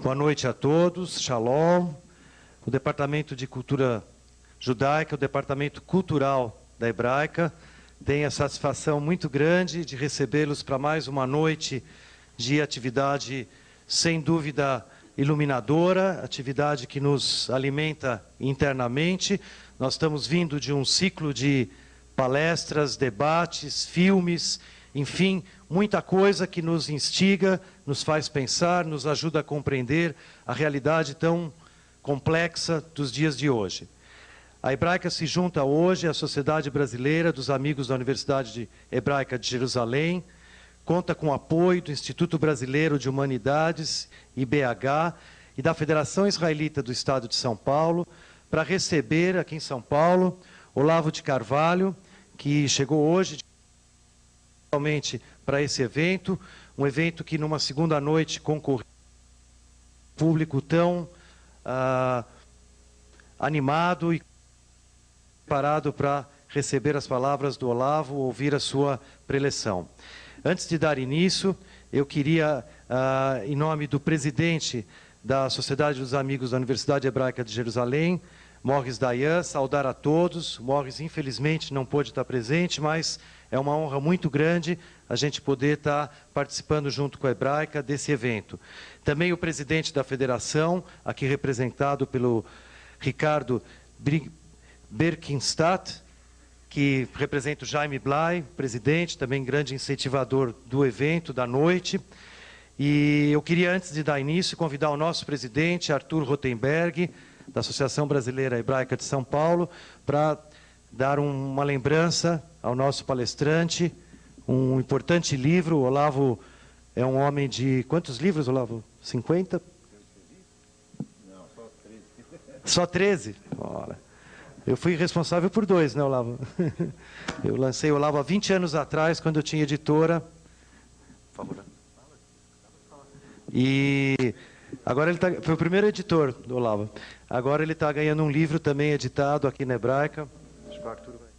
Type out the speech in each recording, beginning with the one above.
Boa noite a todos, Shalom. O Departamento de Cultura Judaica, o Departamento Cultural da Hebraica, tem a satisfação muito grande de recebê-los para mais uma noite de atividade, sem dúvida, iluminadora, atividade que nos alimenta internamente. Nós estamos vindo de um ciclo de palestras, debates, filmes, enfim, muita coisa que nos instiga, nos faz pensar, nos ajuda a compreender a realidade tão complexa dos dias de hoje. A Hebraica se junta hoje à Sociedade Brasileira dos Amigos da Universidade Hebraica de Jerusalém, conta com o apoio do Instituto Brasileiro de Humanidades, IBH, e da Federação Israelita do Estado de São Paulo, para receber aqui em São Paulo Olavo de Carvalho, que chegou hoje para esse evento, um evento que numa segunda noite concorreu público tão animado e preparado para receber as palavras do Olavo, ouvir a sua preleção. Antes de dar início, eu queria, em nome do presidente da Sociedade dos Amigos da Universidade Hebraica de Jerusalém, Morris Dayan, saudar a todos. Morris, infelizmente, não pôde estar presente, mas é uma honra muito grande a gente poder estar participando junto com a Hebraica desse evento. Também o presidente da federação, aqui representado pelo Ricardo Berkenstadt, que representa o Jaime Blay, presidente, também grande incentivador do evento, da noite. E eu queria, antes de dar início, convidar o nosso presidente, Arthur Rotenberg, da Associação Brasileira Hebraica de São Paulo, para dar uma lembrança ao nosso palestrante, um importante livro. O Olavo é um homem de... Quantos livros, Olavo? 50? Não, só 13. Só 13? Ora. Eu fui responsável por 2, né, Olavo? Eu lancei o Olavo há 20 anos atrás, quando eu tinha editora. Por favor. E agora ele foi o primeiro editor do Olavo. Agora ele está ganhando um livro também editado aqui na Hebraica. Acho que o Arthur vai.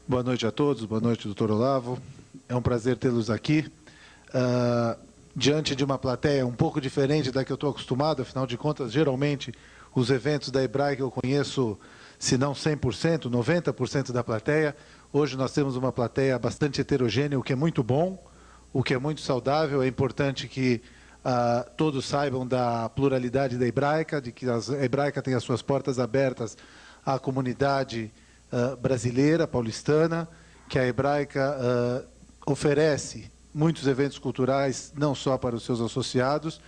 Boa noite a todos, boa noite, doutor Olavo. É um prazer tê-los aqui. Diante de uma plateia um pouco diferente da que eu estou acostumado, afinal de contas, geralmente, os eventos da Hebraica eu conheço, se não 100%, 90% da plateia. Hoje nós temos uma plateia bastante heterogênea, o que é muito bom, o que é muito saudável. É importante que todos saibam da pluralidade da Hebraica, de que a Hebraica tem as suas portas abertas à comunidade brasileira, paulistana, que a Hebraica oferece muitos eventos culturais, não só para os seus associados.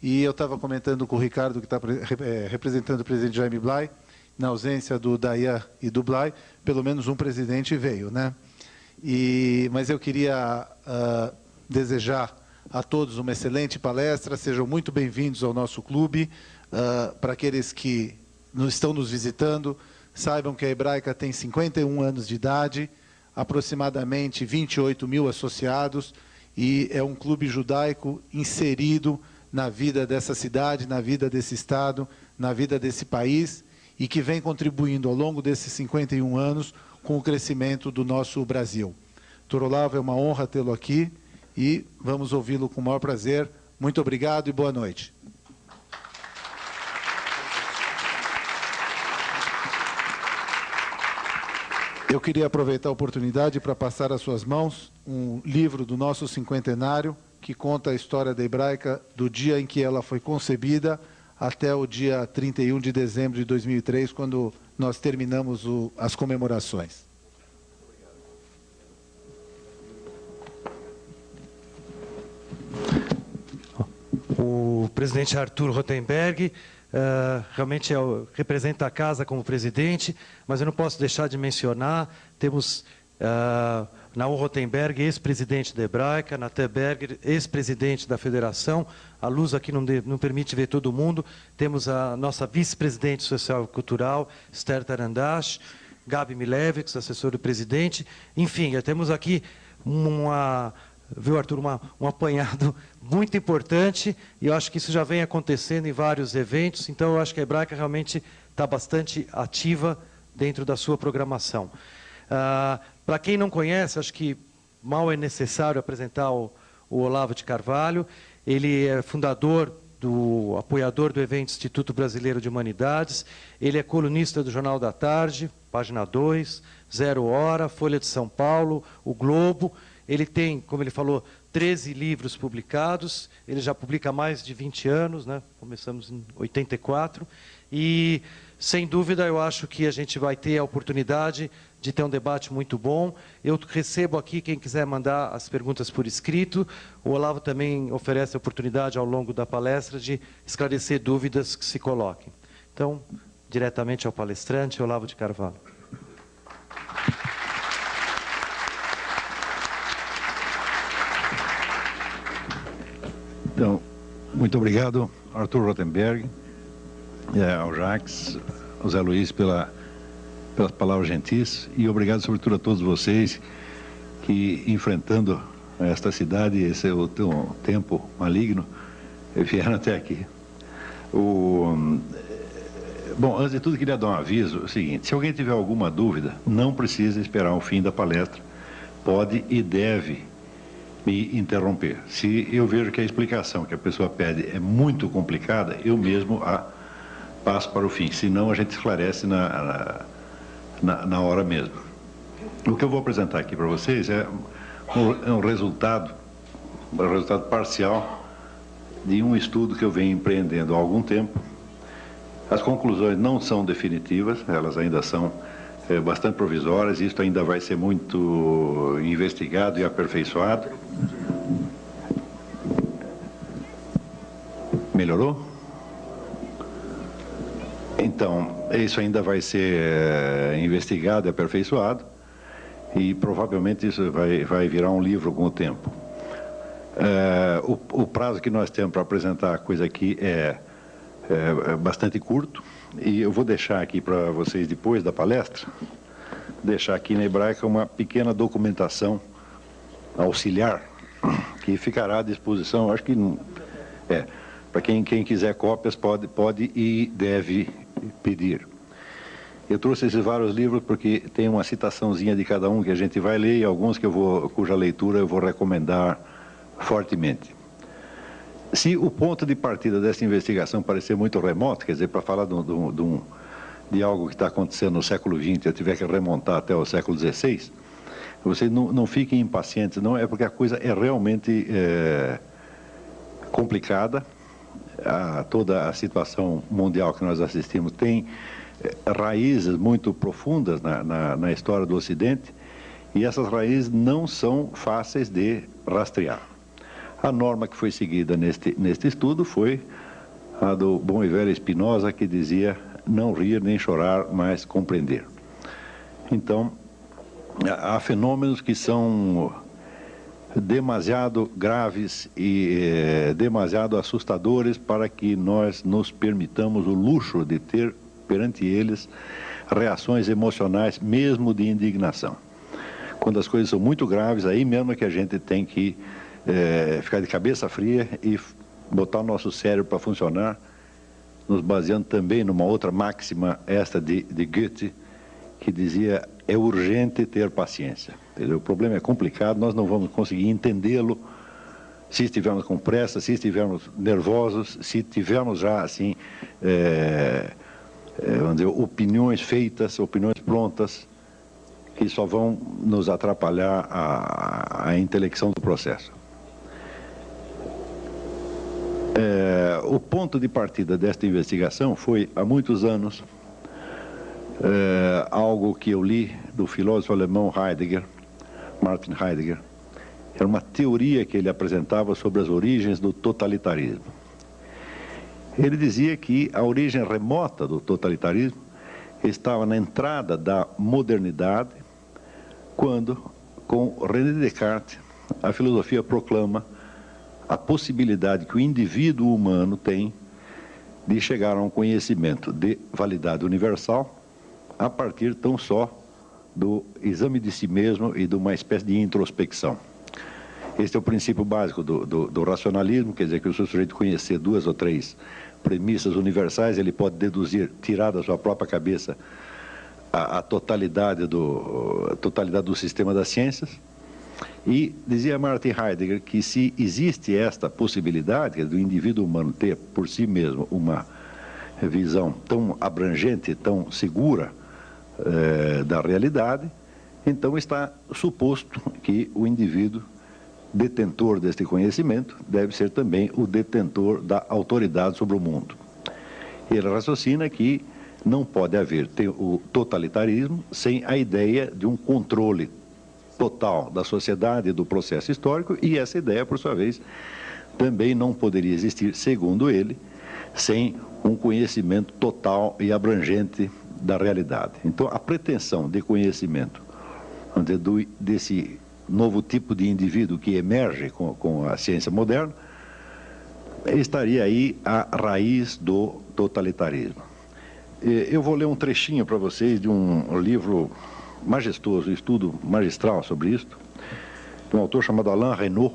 E eu estava comentando com o Ricardo, que está representando o presidente Jaime Blay, na ausência do Dayan e do Blay, pelo menos um presidente veio, né? Mas eu queria desejar a todos uma excelente palestra, sejam muito bem-vindos ao nosso clube. Para aqueles que estão nos visitando, saibam que a Hebraica tem 51 anos de idade, aproximadamente 28 mil associados, e é um clube judaico inserido na vida dessa cidade, na vida desse estado, na vida desse país, e que vem contribuindo ao longo desses 51 anos com o crescimento do nosso Brasil. Dr. Olavo, é uma honra tê-lo aqui e vamos ouvi-lo com o maior prazer. Muito obrigado e boa noite. Eu queria aproveitar a oportunidade para passar às suas mãos um livro do nosso cinquentenário, que conta a história da Hebraica do dia em que ela foi concebida até o dia 31 de dezembro de 2003, quando nós terminamos as comemorações. O presidente Arthur Rotenberg realmente representa a casa como presidente, mas eu não posso deixar de mencionar, temos Naum Rotenberg, ex-presidente da Hebraica, Natan Berger, ex-presidente da Federação. A luz aqui não permite ver todo mundo. Temos a nossa vice-presidente social e cultural, Esther Tarandash, Gabi Milevix, assessor do presidente. Enfim, temos aqui viu, Arthur, um apanhado muito importante, e eu acho que isso já vem acontecendo em vários eventos, então eu acho que a Hebraica realmente está bastante ativa dentro da sua programação. Para quem não conhece, acho que mal é necessário apresentar o o Olavo de Carvalho. Ele é fundador, apoiador do evento Instituto Brasileiro de Humanidades. Ele é colunista do Jornal da Tarde, Página 2, Zero Hora, Folha de São Paulo, O Globo. Ele tem, como ele falou, 13 livros publicados. Ele já publica há mais de 20 anos, né? Começamos em 84. E, sem dúvida, eu acho que a gente vai ter a oportunidade de ter um debate muito bom. Eu recebo aqui, quem quiser mandar as perguntas por escrito. O Olavo também oferece a oportunidade, ao longo da palestra, de esclarecer dúvidas que se coloquem. Então, diretamente ao palestrante, Olavo de Carvalho. Então, muito obrigado, Arthur Rotenberg, ao Jacques, ao Zé Luiz pelas palavras gentis, e obrigado, sobretudo, a todos vocês que, enfrentando esta cidade, esse é o tempo maligno, vieram até aqui. Bom, antes de tudo, queria dar um aviso, o seguinte: se alguém tiver alguma dúvida, não precisa esperar o fim da palestra, pode e deve me interromper. Se eu vejo que a explicação que a pessoa pede é muito complicada, eu mesmo a passo para o fim, senão a gente esclarece na hora mesmo. O que eu vou apresentar aqui para vocês é um resultado parcial de um estudo que eu venho empreendendo há algum tempo. As conclusões não são definitivas, elas ainda são bastante provisórias, isso ainda vai ser muito investigado e aperfeiçoado. Melhorou? Então, isso ainda vai ser investigado e aperfeiçoado, e provavelmente isso vai virar um livro com o tempo. O prazo que nós temos para apresentar a coisa aqui é bastante curto, e eu vou deixar aqui para vocês, depois da palestra, deixar aqui na Hebraica uma pequena documentação auxiliar, que ficará à disposição, acho que para quem quiser cópias pode e deve pedir. Eu trouxe esses vários livros porque tem uma citaçãozinha de cada um que a gente vai ler, e alguns cuja leitura eu vou recomendar fortemente. Se o ponto de partida dessa investigação parecer muito remoto, quer dizer, para falar de algo que está acontecendo no século XX, eu tiver que remontar até o século XVI, vocês não fiquem impacientes, não, é porque a coisa é realmente complicada. Toda a situação mundial que nós assistimos tem raízes muito profundas na história do Ocidente, e essas raízes não são fáceis de rastrear. A norma que foi seguida neste estudo foi a do bom e velho Spinoza, que dizia: não rir nem chorar, mas compreender. Então, há fenômenos que são demasiado graves e demasiado assustadores para que nós nos permitamos o luxo de ter perante eles reações emocionais, mesmo de indignação. Quando as coisas são muito graves, aí mesmo é que a gente tem que ficar de cabeça fria e botar o nosso cérebro para funcionar, nos baseando também numa outra máxima, esta de Goethe, que dizia: é urgente ter paciência. O problema é complicado, nós não vamos conseguir entendê-lo se estivermos com pressa, se estivermos nervosos, se tivermos já assim, vamos dizer, opiniões feitas, opiniões prontas, que só vão nos atrapalhar a intelecção do processo. O ponto de partida desta investigação foi, há muitos anos, algo que eu li do filósofo alemão Martin Heidegger. Era uma teoria que ele apresentava sobre as origens do totalitarismo. Ele dizia que a origem remota do totalitarismo estava na entrada da modernidade, quando, com René Descartes, a filosofia proclama a possibilidade que o indivíduo humano tem de chegar a um conhecimento de validade universal a partir tão só do exame de si mesmo e de uma espécie de introspecção. Este é o princípio básico do racionalismo, quer dizer que se o sujeito conhecer 2 ou 3 premissas universais, ele pode deduzir, tirar da sua própria cabeça a totalidade do sistema das ciências. E dizia Martin Heidegger que se existe esta possibilidade do indivíduo humano ter por si mesmo uma visão tão abrangente, tão segura da realidade, então está suposto que o indivíduo detentor deste conhecimento deve ser também o detentor da autoridade sobre o mundo. Ele raciocina que não pode haver o totalitarismo sem a ideia de um controle total da sociedade e do processo histórico, e essa ideia, por sua vez, também não poderia existir, segundo ele, sem um conhecimento total e abrangente da realidade. Então, a pretensão de conhecimento desse novo tipo de indivíduo que emerge com a ciência moderna, estaria aí a raiz do totalitarismo. Eu vou ler um trechinho para vocês de um livro majestoso, estudo magistral sobre isto, de um autor chamado Alain Renaud.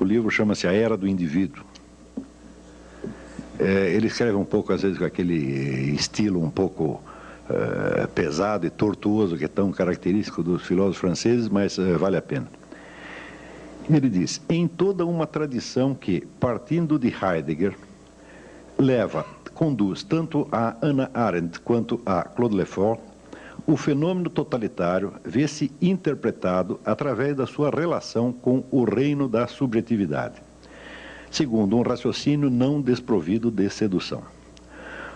O livro chama-se A Era do Indivíduo. Ele escreve um pouco, às vezes, com aquele estilo um pouco pesado e tortuoso que é tão característico dos filósofos franceses, mas vale a pena. Ele diz: em toda uma tradição que, partindo de Heidegger, conduz tanto a Hannah Arendt quanto a Claude Lefort, o fenômeno totalitário vê-se interpretado através da sua relação com o reino da subjetividade, segundo um raciocínio não desprovido de sedução.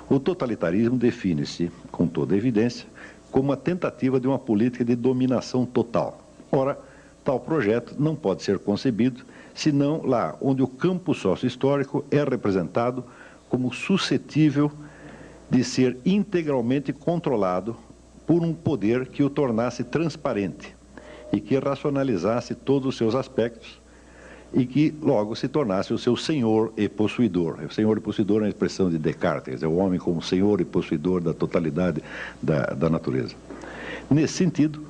O totalitarismo define-se, com toda evidência, como a tentativa de uma política de dominação total. Ora, tal projeto não pode ser concebido senão lá onde o campo sócio-histórico é representado como suscetível de ser integralmente controlado por um poder que o tornasse transparente e que racionalizasse todos os seus aspectos e que logo se tornasse o seu senhor e possuidor. O senhor e possuidor é uma expressão de Descartes, é o homem como senhor e possuidor da totalidade da natureza. Nesse sentido,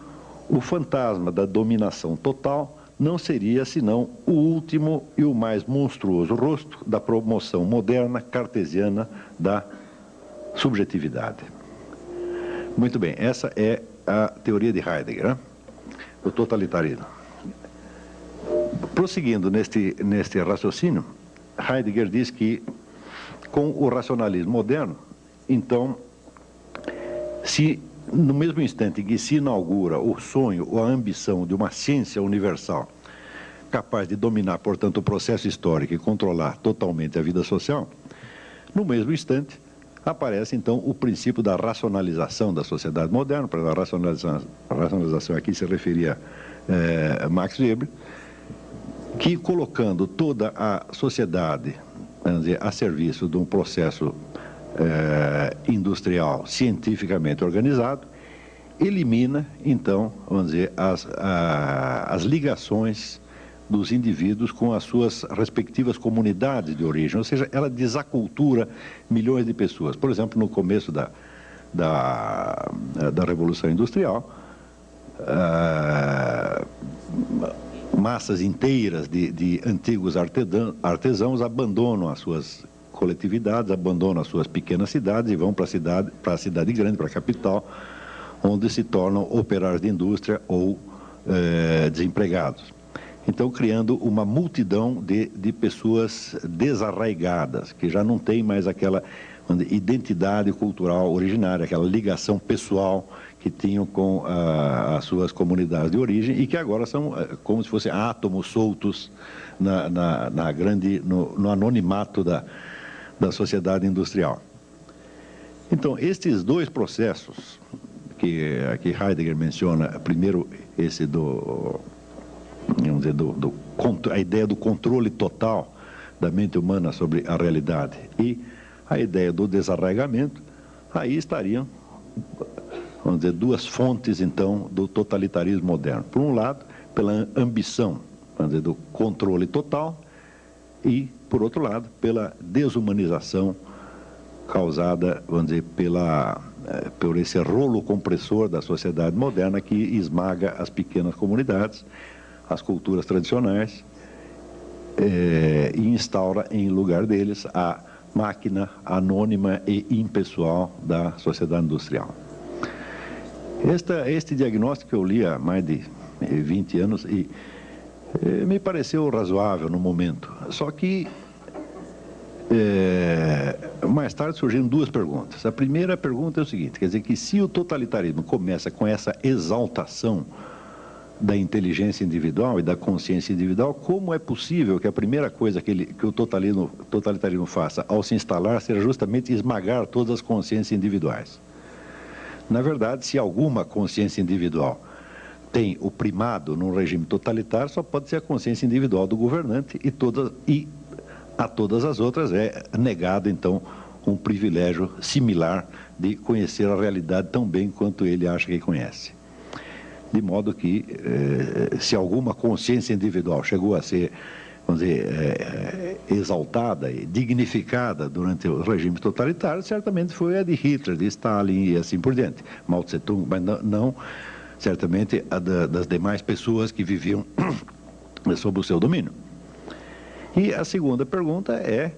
o fantasma da dominação total não seria senão o último e o mais monstruoso rosto da promoção moderna cartesiana da subjetividade. Muito bem, essa é a teoria de Heidegger, né? O totalitarismo. Prosseguindo neste raciocínio, Heidegger diz que, com o racionalismo moderno, então, se no mesmo instante em que se inaugura o sonho ou a ambição de uma ciência universal capaz de dominar, portanto, o processo histórico e controlar totalmente a vida social, no mesmo instante aparece, então, o princípio da racionalização da sociedade moderna. Para a racionalização aqui se referia a Max Weber, que, colocando toda a sociedade, vamos dizer, a serviço de um processo industrial cientificamente organizado, elimina, então, vamos dizer, as ligações dos indivíduos com as suas respectivas comunidades de origem, ou seja, ela desacultura milhões de pessoas. Por exemplo, no começo da Revolução Industrial, massas inteiras de antigos artesãos abandonam as suas coletividades, abandonam as suas pequenas cidades e vão para a cidade grande, para a capital, onde se tornam operários de indústria ou desempregados. Então, criando uma multidão de pessoas desarraigadas, que já não tem mais aquela identidade cultural originária, aquela ligação pessoal que tinham com as suas comunidades de origem e que agora são como se fossem átomos soltos no anonimato da sociedade industrial. Então, estes dois processos que Heidegger menciona, primeiro esse a ideia do controle total da mente humana sobre a realidade e a ideia do desarraigamento, aí estariam, vamos dizer, duas fontes, então, do totalitarismo moderno. Por um lado, pela ambição, vamos dizer, do controle total e, por outro lado, pela desumanização causada, vamos dizer, por esse rolo compressor da sociedade moderna que esmaga as pequenas comunidades, as culturas tradicionais, e instaura em lugar deles a máquina anônima e impessoal da sociedade industrial. Este diagnóstico que eu li há mais de 20 anos, e me pareceu razoável no momento. Só que mais tarde surgiram duas perguntas. A primeira pergunta é o seguinte, quer dizer que se o totalitarismo começa com essa exaltação da inteligência individual e da consciência individual, como é possível que a primeira coisa que o totalitarismo faça ao se instalar seja justamente esmagar todas as consciências individuais? Na verdade, se alguma consciência individual tem o primado num regime totalitário, só pode ser a consciência individual do governante, e a todas as outras é negado, então, um privilégio similar de conhecer a realidade tão bem quanto ele acha que conhece. De modo que, se alguma consciência individual chegou a ser, vamos dizer, exaltada e dignificada durante o regime totalitário, certamente foi a de Hitler, de Stalin e assim por diante, Mao Tse-tung, mas não certamente a das demais pessoas que viviam sob o seu domínio. E a segunda pergunta é,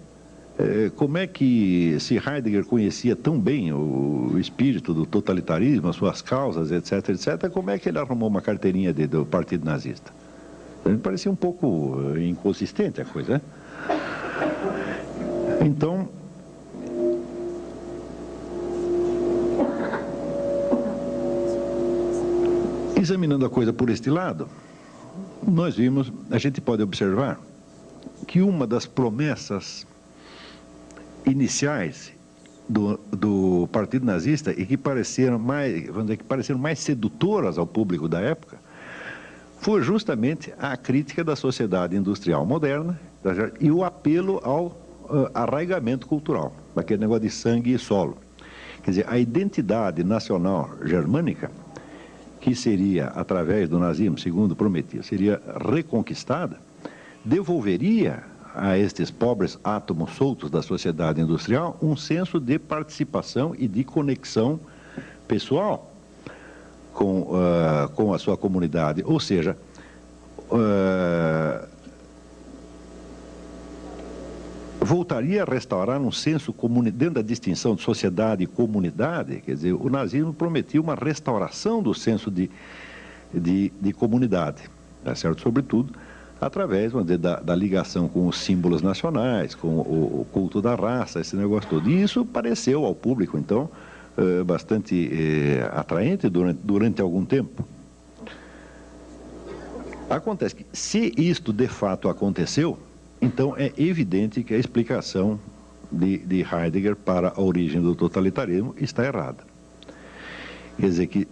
como é que, se Heidegger conhecia tão bem o espírito do totalitarismo, as suas causas, etc., etc., como é que ele arrumou uma carteirinha do Partido Nazista? Me parecia um pouco inconsistente a coisa, né? Então, examinando a coisa por este lado, a gente pode observar que uma das promessas iniciais do Partido Nazista e que pareceram mais sedutoras ao público da época foi justamente a crítica da sociedade industrial moderna e o apelo ao arraigamento cultural, daquele negócio de sangue e solo. Quer dizer, a identidade nacional germânica, que seria, através do nazismo, segundo prometia, seria reconquistada, devolveria a estes pobres átomos soltos da sociedade industrial um senso de participação e de conexão pessoal com a sua comunidade. Ou seja, voltaria a restaurar um senso dentro da distinção de sociedade e comunidade. Quer dizer, o nazismo prometia uma restauração do senso de comunidade, tá certo? Sobretudo através, vamos dizer, da ligação com os símbolos nacionais, com o culto da raça, esse negócio todo. E isso pareceu ao público, então, bastante atraente durante algum tempo. Acontece que, se isto de fato aconteceu, então é evidente que a explicação de Heidegger para a origem do totalitarismo está errada. Quer dizer que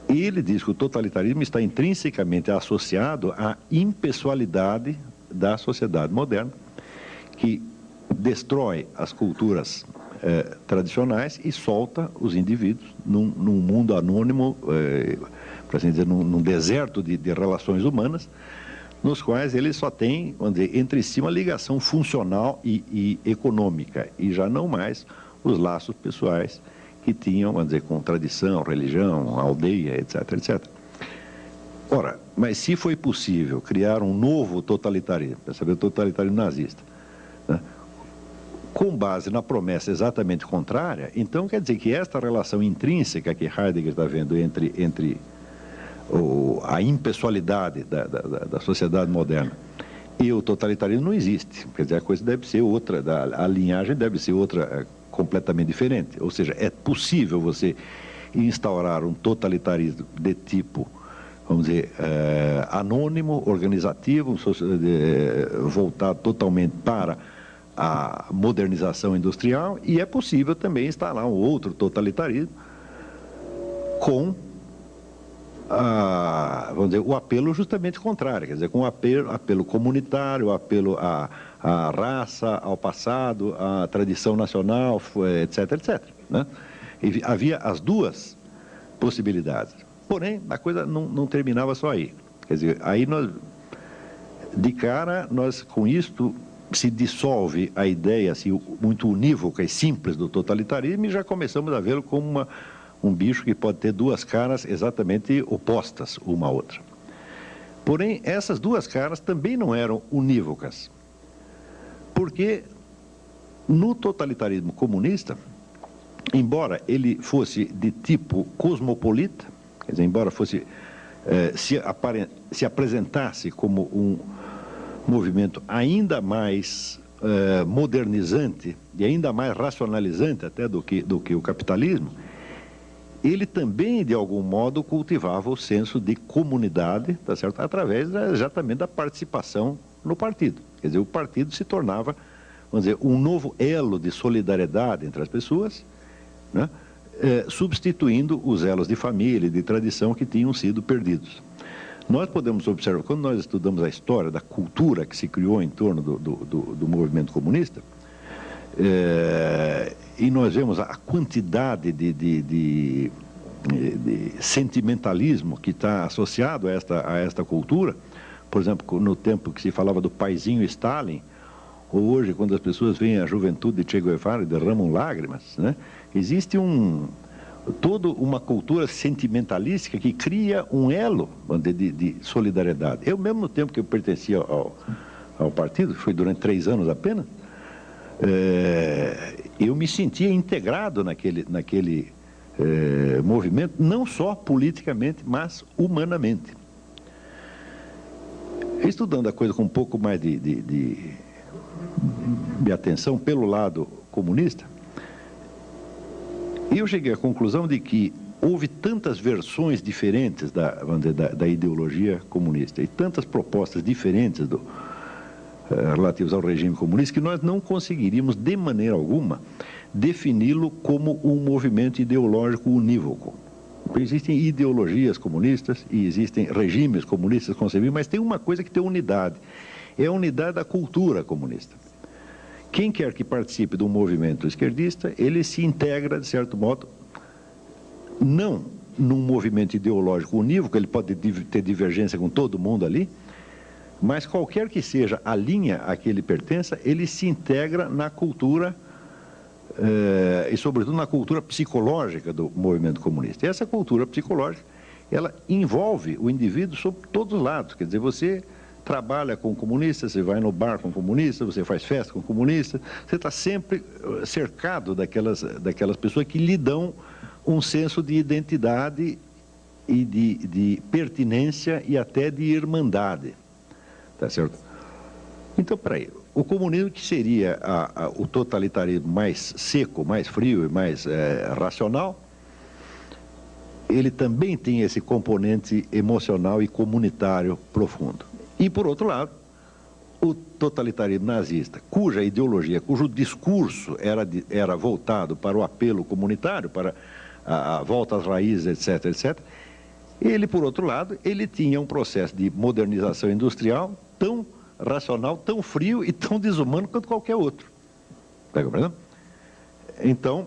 ele diz que o totalitarismo está intrinsecamente associado à impessoalidade da sociedade moderna, que destrói as culturas tradicionais e solta os indivíduos num mundo anônimo, para assim dizer, num deserto de relações humanas, nos quais ele só tem, vamos dizer, entre si uma ligação funcional e econômica, e já não mais os laços pessoais que tinham, vamos dizer, com tradição, religião, aldeia, etc., etc. Ora, mas se foi possível criar um novo totalitarismo, para saber, o totalitarismo nazista, né, com base na promessa exatamente contrária, então quer dizer que esta relação intrínseca que Heidegger está vendo entre a impessoalidade da sociedade moderna e o totalitarismo não existe. Quer dizer, a coisa deve ser outra, a linhagem deve ser outra, completamente diferente. Ou seja, é possível você instaurar um totalitarismo de tipo, vamos dizer, anônimo, organizativo, voltado totalmente para a modernização industrial, e é possível também instalar um outro totalitarismo com vamos dizer, o apelo justamente contrário, quer dizer, com o apelo comunitário, o apelo à raça, ao passado, à tradição nacional, etc., etc., né? E havia as duas possibilidades. Porém, a coisa não terminava só aí. Quer dizer, aí de cara, com isto se dissolve a ideia assim, muito unívoca e simples do totalitarismo, e já começamos a vê-lo como um bicho que pode ter duas caras exatamente opostas uma à outra. Porém, essas duas caras também não eram unívocas, porque no totalitarismo comunista, embora ele fosse de tipo cosmopolita, quer dizer, embora fosse se apresentasse como um movimento ainda mais modernizante e ainda mais racionalizante até do que o capitalismo, ele também, de algum modo, cultivava o senso de comunidade, tá certo? Através exatamente da participação no partido. Quer dizer, o partido se tornava, vamos dizer, um novo elo de solidariedade entre as pessoas, né? Substituindo os elos de família e de tradição que tinham sido perdidos. Nós podemos observar, quando nós estudamos a história da cultura que se criou em torno do movimento comunista, e nós vemos a quantidade de sentimentalismo que está associado a esta cultura. Por exemplo, no tempo que se falava do paizinho Stalin, ou hoje, quando as pessoas veem a juventude de Che Guevara e derramam lágrimas, né? Existe toda uma cultura sentimentalística que cria um elo de solidariedade. Eu mesmo, no tempo que eu pertencia ao partido, foi durante 3 anos apenas, eu me sentia integrado naquele movimento, não só politicamente, mas humanamente. Estudando a coisa com um pouco mais de atenção pelo lado comunista, eu cheguei à conclusão de que houve tantas versões diferentes da ideologia comunista e tantas propostas diferentes relativas ao regime comunista que nós não conseguiríamos, de maneira alguma, defini-lo como um movimento ideológico unívoco. Existem ideologias comunistas e existem regimes comunistas concebíveis, mas tem uma coisa que tem unidade. É a unidade da cultura comunista. Quem quer que participe do movimento esquerdista, ele se integra, de certo modo, não num movimento ideológico unívoco, ele pode ter divergência com todo mundo ali, mas qualquer que seja a linha a que ele pertença, ele se integra na cultura e, sobretudo, na cultura psicológica do movimento comunista. E essa cultura psicológica, ela envolve o indivíduo sob todos os lados. Quer dizer, você trabalha com comunistas, você vai no bar com comunistas, você faz festa com comunistas, você está sempre cercado daquelas pessoas que lhe dão um senso de identidade e de pertinência e até de irmandade. Tá certo? Então, peraí, o comunismo, que seria o totalitarismo mais seco, mais frio e mais racional, ele também tem esse componente emocional e comunitário profundo. E, por outro lado, o totalitarismo nazista, cuja ideologia, cujo discurso era voltado para o apelo comunitário, para a volta às raízes, etc., etc., ele, por outro lado, ele tinha um processo de modernização industrial tão racional, tão frio e tão desumano quanto qualquer outro. Está compreendendo? Então,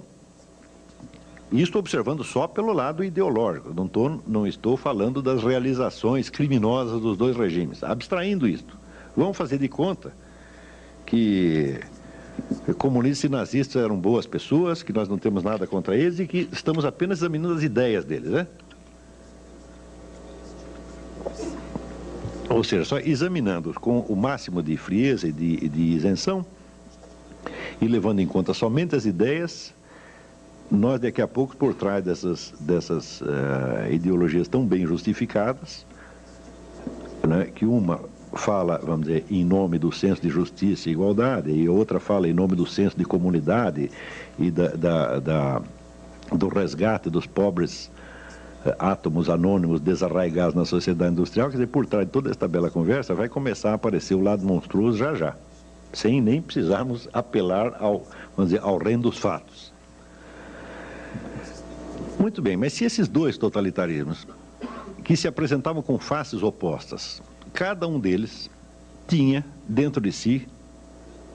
isso observando só pelo lado ideológico, não estou falando das realizações criminosas dos dois regimes, abstraindo isto. Vamos fazer de conta que comunistas e nazistas eram boas pessoas, que nós não temos nada contra eles e que estamos apenas examinando as ideias deles, né? Ou seja, só examinando com o máximo de frieza e de isenção e levando em conta somente as ideias, nós daqui a pouco, por trás dessas ideologias tão bem justificadas, né, que uma fala, vamos dizer, em nome do senso de justiça e igualdade, e outra fala em nome do senso de comunidade e do resgate dos pobres átomos anônimos desarraigados na sociedade industrial. Quer dizer, por trás de toda esta bela conversa vai começar a aparecer o lado monstruoso já, sem nem precisarmos apelar ao reino dos fatos. Muito bem, mas se esses dois totalitarismos, que se apresentavam com faces opostas, cada um deles tinha dentro de si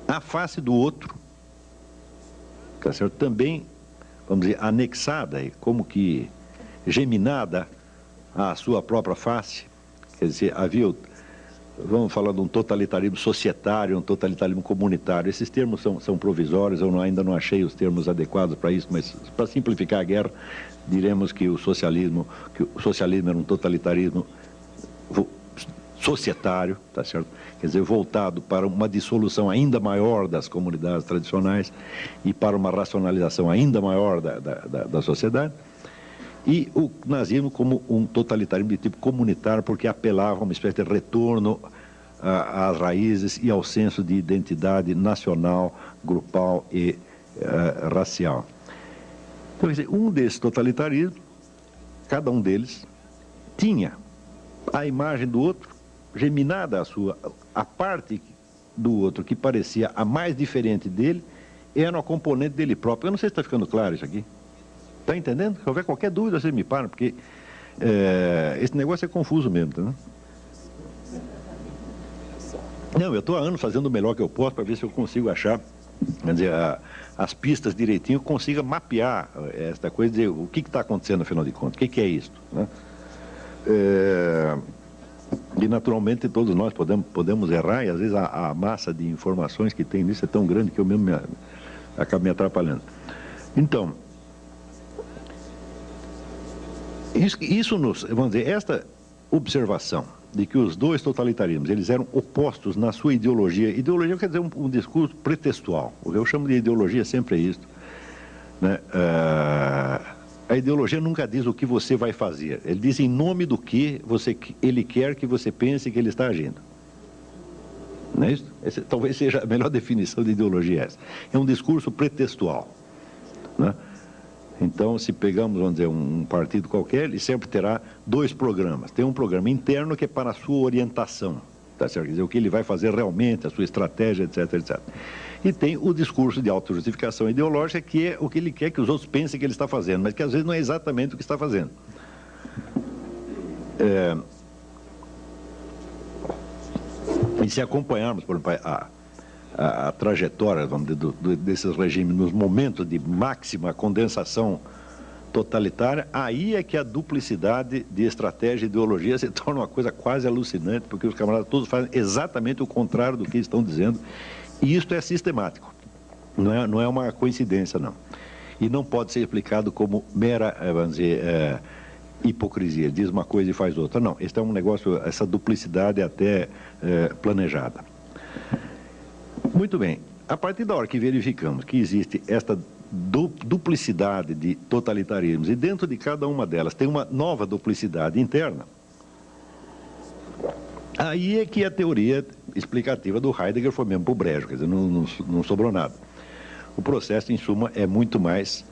a face do outro, tá certo? Também, vamos dizer, anexada e como que geminada à sua própria face. Quer dizer, vamos falar de um totalitarismo societário, um totalitarismo comunitário. Esses termos são provisórios, eu ainda não achei os termos adequados para isso, mas para simplificar a guerra, diremos que o socialismo era um totalitarismo societário, tá certo? Quer dizer, voltado para uma dissolução ainda maior das comunidades tradicionais e para uma racionalização ainda maior da sociedade. e o nazismo como um totalitarismo de tipo comunitário, porque apelava a uma espécie de retorno às raízes e ao senso de identidade nacional, grupal e racial. Então, quer dizer, um desses totalitarismos, cada um deles tinha a imagem do outro geminada a parte do outro que parecia a mais diferente dele era uma componente dele próprio. Eu não sei se está ficando claro isso aqui. Está entendendo? Se houver qualquer dúvida, você me para, porque esse negócio é confuso mesmo, tá, né? Não, eu estou há anos fazendo o melhor que eu posso para ver se eu consigo achar, quer dizer, as pistas direitinho, consiga mapear esta coisa, dizer o que está acontecendo, afinal de contas, o que é isso, né? E naturalmente todos nós podemos errar, e às vezes a massa de informações que tem nisso é tão grande que eu mesmo acabo me atrapalhando. Então, vamos dizer, esta observação de que os dois totalitarismos, eles eram opostos na sua ideologia. Ideologia quer dizer um discurso pretextual. O que eu chamo de ideologia sempre é isso, né? A ideologia nunca diz o que você vai fazer. Ele diz em nome do que ele quer que você pense que ele está agindo. Não é isso? Talvez seja a melhor definição de ideologia essa. É um discurso pretextual, né? Então, se pegamos, vamos dizer, um partido qualquer, ele sempre terá dois programas. Tem um programa interno que é para a sua orientação, tá certo? Quer dizer, o que ele vai fazer realmente, a sua estratégia, etc, etc. E tem o discurso de autojustificação ideológica, que é o que ele quer que os outros pensem que ele está fazendo, mas que às vezes não é exatamente o que está fazendo. E se acompanharmos, por exemplo, a trajetória, vamos dizer, desses regimes nos momentos de máxima condensação totalitária, aí é que a duplicidade de estratégia e ideologia se torna uma coisa quase alucinante, porque os camaradas todos fazem exatamente o contrário do que estão dizendo, e isto é sistemático, não é uma coincidência, não. E não pode ser explicado como mera, vamos dizer, hipocrisia, diz uma coisa e faz outra. Não, este é um negócio, essa duplicidade é até planejada. Muito bem, a partir da hora que verificamos que existe esta duplicidade de totalitarismos e dentro de cada uma delas tem uma nova duplicidade interna, aí é que a teoria explicativa do Heidegger foi mesmo para o brejo, quer dizer, não sobrou nada. O processo, em suma, é muito mais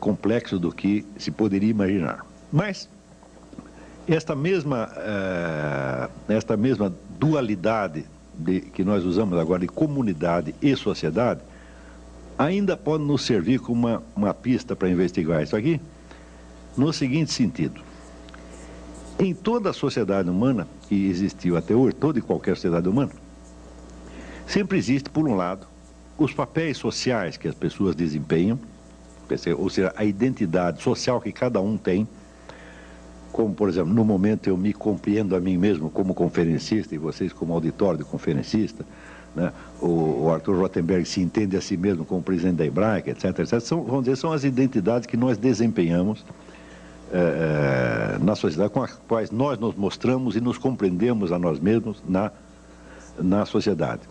complexo do que se poderia imaginar. Mas esta mesma dualidade que nós usamos agora de comunidade e sociedade, ainda pode nos servir como uma pista para investigar isso aqui, no seguinte sentido. Em toda a sociedade humana que existiu até hoje, toda e qualquer sociedade humana, sempre existe, por um lado, os papéis sociais que as pessoas desempenham, ou seja, a identidade social que cada um tem, como, por exemplo, no momento eu me compreendo a mim mesmo como conferencista e vocês como auditório de conferencista, né? O Arthur Rothenberg se entende a si mesmo como presidente da Hebraica, etc, etc. Vamos dizer, são as identidades que nós desempenhamos na sociedade, com as quais nós nos mostramos e nos compreendemos a nós mesmos na sociedade.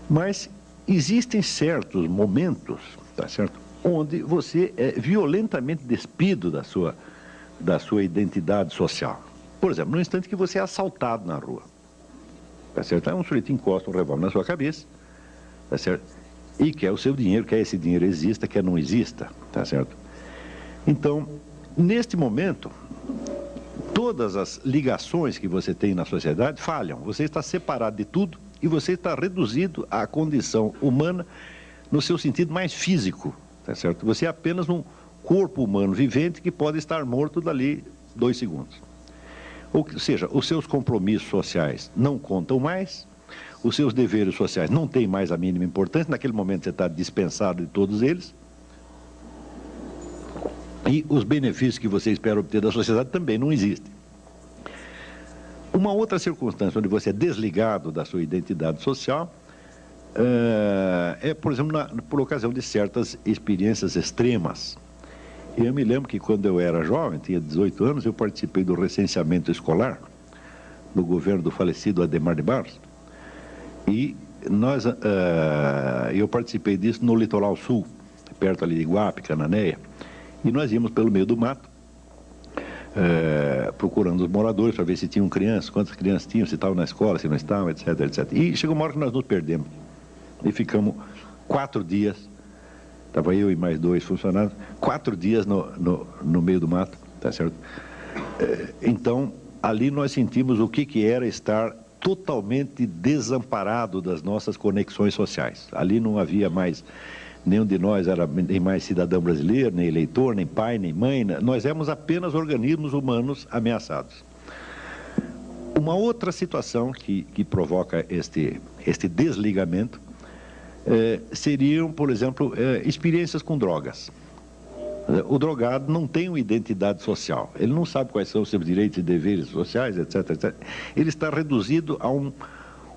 Mas existem certos momentos, tá certo, onde você é violentamente despido da sua identidade social. Por exemplo, no instante que você é assaltado na rua, tá certo? Aí um sujeito encosta um revólver na sua cabeça, tá certo? E quer o seu dinheiro, quer esse dinheiro exista, quer não exista, tá certo? Então, neste momento, todas as ligações que você tem na sociedade falham. Você está separado de tudo e você está reduzido à condição humana no seu sentido mais físico, tá certo? Você é apenas um corpo humano vivente que pode estar morto dali 2 segundos. Ou seja, os seus compromissos sociais não contam mais, os seus deveres sociais não têm mais a mínima importância, naquele momento você está dispensado de todos eles, e os benefícios que você espera obter da sociedade também não existem. Uma outra circunstância onde você é desligado da sua identidade social por exemplo, por ocasião de certas experiências extremas. Eu me lembro que quando eu era jovem, tinha 18 anos, eu participei do recenseamento escolar do governo do falecido Adhemar de Barros. E eu participei disso no litoral sul, perto ali de Iguape, Cananéia. E nós íamos pelo meio do mato, procurando os moradores para ver se tinham crianças, quantas crianças tinham, se estavam na escola, se não estavam, etc, etc. E chegou uma hora que nós nos perdemos. E ficamos 4 dias, estava eu e mais 2 funcionários, 4 dias no meio do mato, tá certo? Então, ali nós sentimos o que era estar totalmente desamparado das nossas conexões sociais. Ali não havia mais, nenhum de nós era nem mais cidadão brasileiro, nem eleitor, nem pai, nem mãe, nós éramos apenas organismos humanos ameaçados. Uma outra situação que provoca este desligamento seriam, por exemplo, experiências com drogas. O drogado não tem uma identidade social, ele não sabe quais são os seus direitos e deveres sociais, etc, etc. Ele está reduzido a um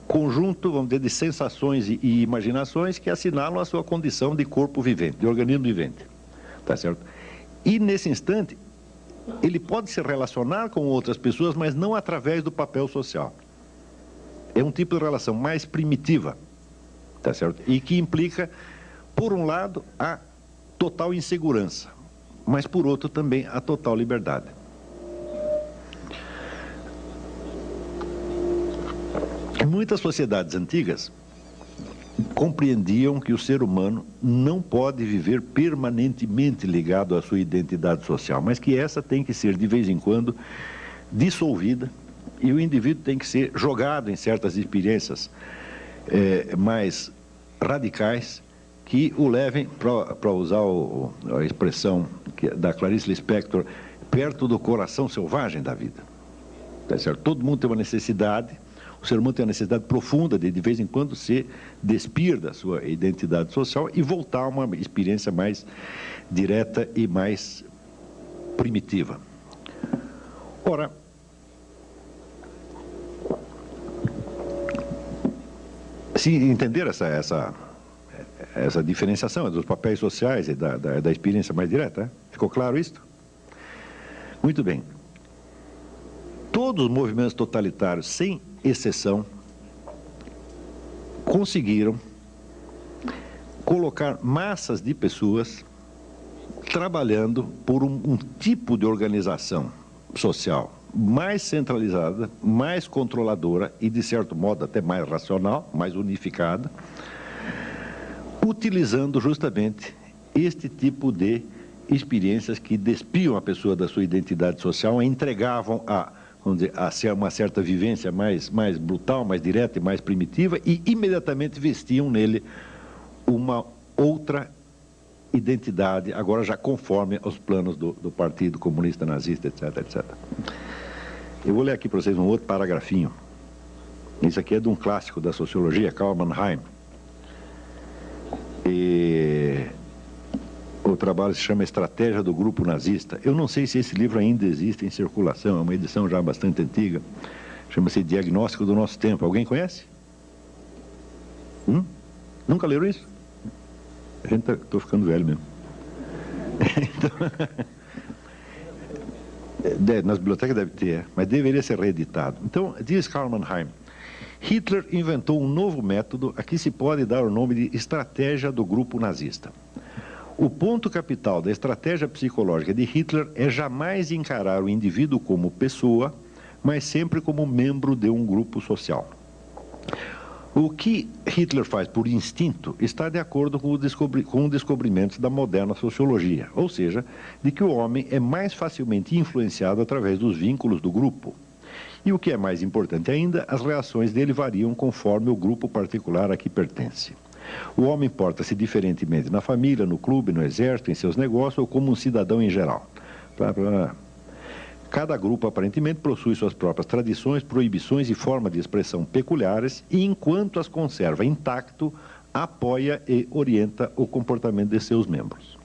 conjunto, vamos dizer, de sensações e imaginações que assinalam a sua condição de corpo vivente, de organismo vivente, tá certo? E nesse instante, ele pode se relacionar com outras pessoas, mas não através do papel social. É um tipo de relação mais primitiva, tá certo? E que implica, por um lado, a total insegurança, mas por outro também a total liberdade. Muitas sociedades antigas compreendiam que o ser humano não pode viver permanentemente ligado à sua identidade social, mas que essa tem que ser, de vez em quando, dissolvida e o indivíduo tem que ser jogado em certas experiências mais radicais que o levem, para usar a expressão da Clarice Lispector, perto do coração selvagem da vida. Tá certo? Todo mundo tem uma necessidade, o ser humano tem uma necessidade profunda de vez em quando, se despir da sua identidade social e voltar a uma experiência mais direta e mais primitiva. Ora, se entender essa diferenciação dos papéis sociais e da experiência mais direta, ficou claro isso? Muito bem. Todos os movimentos totalitários, sem exceção, conseguiram colocar massas de pessoas trabalhando por um tipo de organização social mais centralizada, mais controladora e, de certo modo, até mais racional, mais unificada, utilizando justamente este tipo de experiências que despiam a pessoa da sua identidade social e entregavam vamos dizer, a uma certa vivência mais brutal, mais direta e mais primitiva, e imediatamente vestiam nele uma outra identidade, agora já conforme aos planos do Partido Comunista Nazista, etc, etc. Eu vou ler aqui para vocês um outro paragrafinho. Isso aqui é de um clássico da sociologia, Karl Mannheim. E o trabalho se chama Estratégia do Grupo Nazista. Eu não sei se esse livro ainda existe em circulação, é uma edição já bastante antiga. Chama-se Diagnóstico do Nosso Tempo. Alguém conhece? Nunca leram isso? A gente estou ficando velho mesmo. Então, nas bibliotecas deve ter, mas deveria ser reeditado. Então, diz Karl Mannheim, Hitler inventou um novo método a que se pode dar o nome de estratégia do grupo nazista. O ponto capital da estratégia psicológica de Hitler é jamais encarar o indivíduo como pessoa, mas sempre como membro de um grupo social. O que Hitler faz por instinto está de acordo com o descobrimento da moderna sociologia, ou seja, de que o homem é mais facilmente influenciado através dos vínculos do grupo. E o que é mais importante ainda, as reações dele variam conforme o grupo particular a que pertence. O homem porta-se diferentemente na família, no clube, no exército, em seus negócios ou como um cidadão em geral. Cada grupo, aparentemente, possui suas próprias tradições, proibições e formas de expressão peculiares e, enquanto as conserva intacto, apoia e orienta o comportamento de seus membros.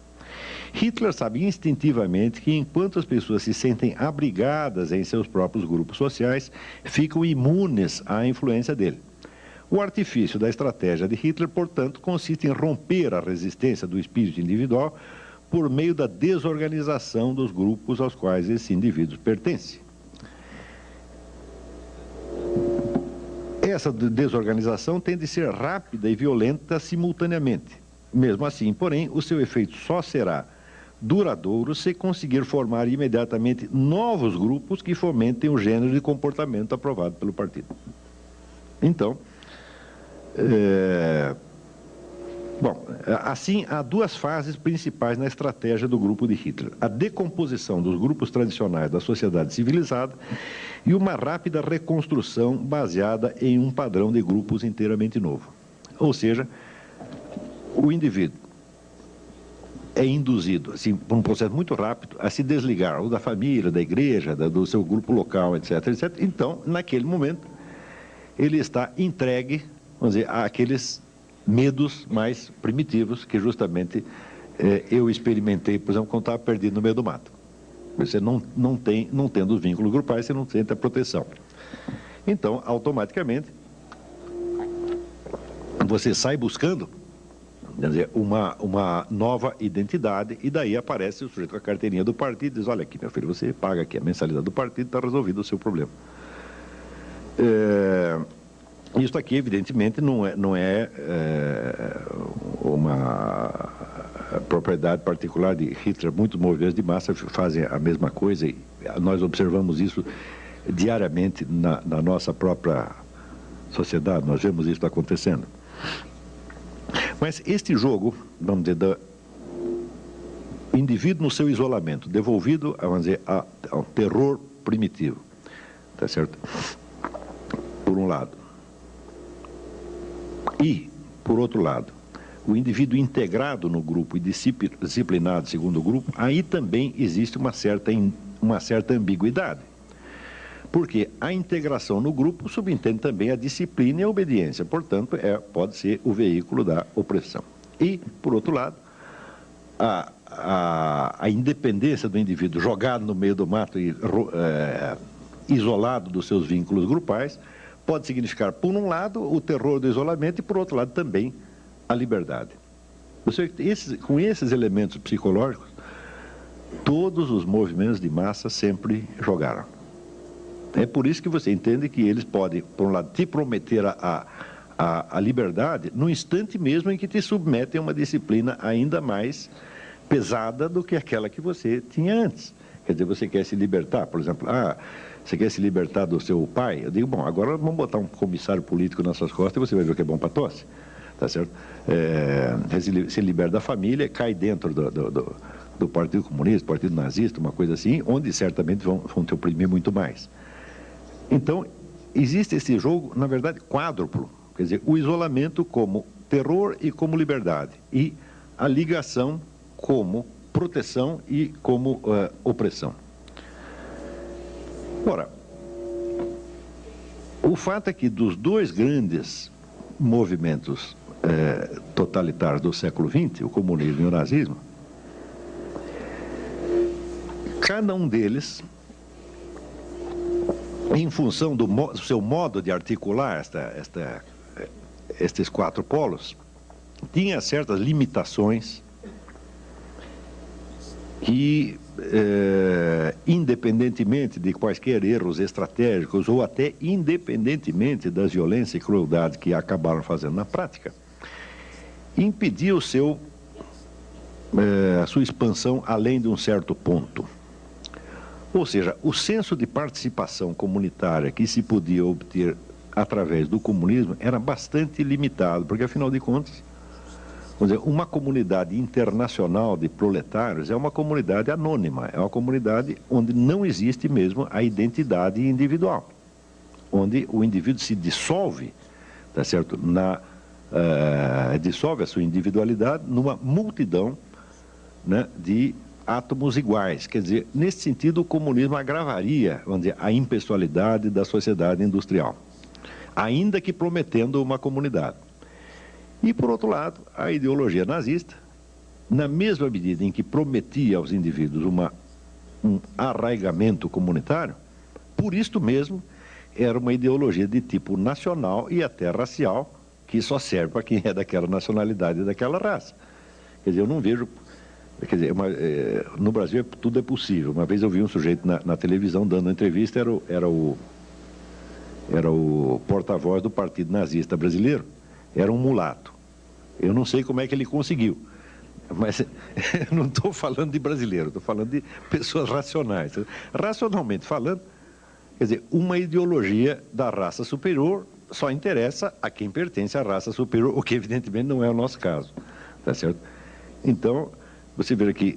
Hitler sabe instintivamente que, enquanto as pessoas se sentem abrigadas em seus próprios grupos sociais, ficam imunes à influência dele. O artifício da estratégia de Hitler, portanto, consiste em romper a resistência do espírito individual por meio da desorganização dos grupos aos quais esse indivíduo pertence. Essa desorganização tem de ser rápida e violenta simultaneamente. Mesmo assim, porém, o seu efeito só será duradouro se conseguir formar imediatamente novos grupos que fomentem o gênero de comportamento aprovado pelo partido. Então, bom, assim, há duas fases principais na estratégia do grupo de Hitler: a decomposição dos grupos tradicionais da sociedade civilizada e uma rápida reconstrução baseada em um padrão de grupos inteiramente novo. Ou seja, o indivíduo é induzido, assim, por um processo muito rápido, a se desligar ou da família, da igreja, do seu grupo local, etc, etc. Então, naquele momento, ele está entregue, vamos dizer, àqueles medos mais primitivos que justamente eu experimentei, por exemplo, quando estava perdido no meio do mato. Você não tendo os vínculos grupais, você não sente a proteção. Então, automaticamente, você sai buscando, quer dizer, uma nova identidade, e daí aparece o sujeito com a carteirinha do partido e diz: olha aqui, meu filho, você paga aqui a mensalidade do partido, está resolvido o seu problema. Isso aqui, evidentemente, não é uma propriedade particular de Hitler. Muitos movimentos de massa fazem a mesma coisa, e nós observamos isso diariamente na nossa própria sociedade, nós vemos isso acontecendo. Mas este jogo, vamos dizer, do indivíduo no seu isolamento, devolvido, vamos dizer, ao terror primitivo, tá certo? Por um lado. E, por outro lado, o indivíduo integrado no grupo e disciplinado segundo o grupo, aí também existe uma certa ambiguidade. Porque a integração no grupo subentende também a disciplina e a obediência, portanto, pode ser o veículo da opressão. E, por outro lado, a independência do indivíduo jogado no meio do mato e isolado dos seus vínculos grupais, pode significar, por um lado, o terror do isolamento e, por outro lado, também a liberdade. Com esses elementos psicológicos, todos os movimentos de massa sempre jogaram. É por isso que você entende que eles podem, por um lado, te prometer a liberdade no instante mesmo em que te submetem a uma disciplina ainda mais pesada do que aquela que você tinha antes. Quer dizer, você quer se libertar, por exemplo, você quer se libertar do seu pai? Eu digo, bom, agora vamos botar um comissário político nas suas costas e você vai ver o que é bom para tosse, tá certo? Se liberta da família, cai dentro do Partido Comunista, Partido Nazista, uma coisa assim, onde certamente vão te oprimir muito mais. Então, existe esse jogo, na verdade, quádruplo, quer dizer, o isolamento como terror e como liberdade, e a ligação como proteção e como opressão. Ora, o fato é que dos dois grandes movimentos totalitários do século XX, o comunismo e o nazismo, cada um deles, em função do seu modo de articular estes quatro polos, tinha certas limitações que, independentemente de quaisquer erros estratégicos ou até independentemente das violências e crueldades que acabaram fazendo na prática, impedia a sua expansão além de um certo ponto. Ou seja, o senso de participação comunitária que se podia obter através do comunismo era bastante limitado, porque, afinal de contas, vamos dizer, uma comunidade internacional de proletários é uma comunidade anônima, é uma comunidade onde não existe mesmo a identidade individual, onde o indivíduo se dissolve, tá certo? Dissolve a sua individualidade numa multidão, né, de átomos iguais. Quer dizer, nesse sentido, o comunismo agravaria, vamos dizer, a impessoalidade da sociedade industrial, ainda que prometendo uma comunidade. E, por outro lado, a ideologia nazista, na mesma medida em que prometia aos indivíduos um arraigamento comunitário, por isto mesmo, era uma ideologia de tipo nacional e até racial, que só serve para quem é daquela nacionalidade e daquela raça. Quer dizer, eu não vejo... Quer dizer, no Brasil tudo é possível. Uma vez eu vi um sujeito na televisão dando uma entrevista, era o porta-voz do Partido Nazista Brasileiro, era um mulato. Eu não sei como é que ele conseguiu. Mas eu não estou falando de brasileiro, estou falando de pessoas racionais. Racionalmente falando, quer dizer, uma ideologia da raça superior só interessa a quem pertence à raça superior, o que evidentemente não é o nosso caso, tá certo? Então, você vê que,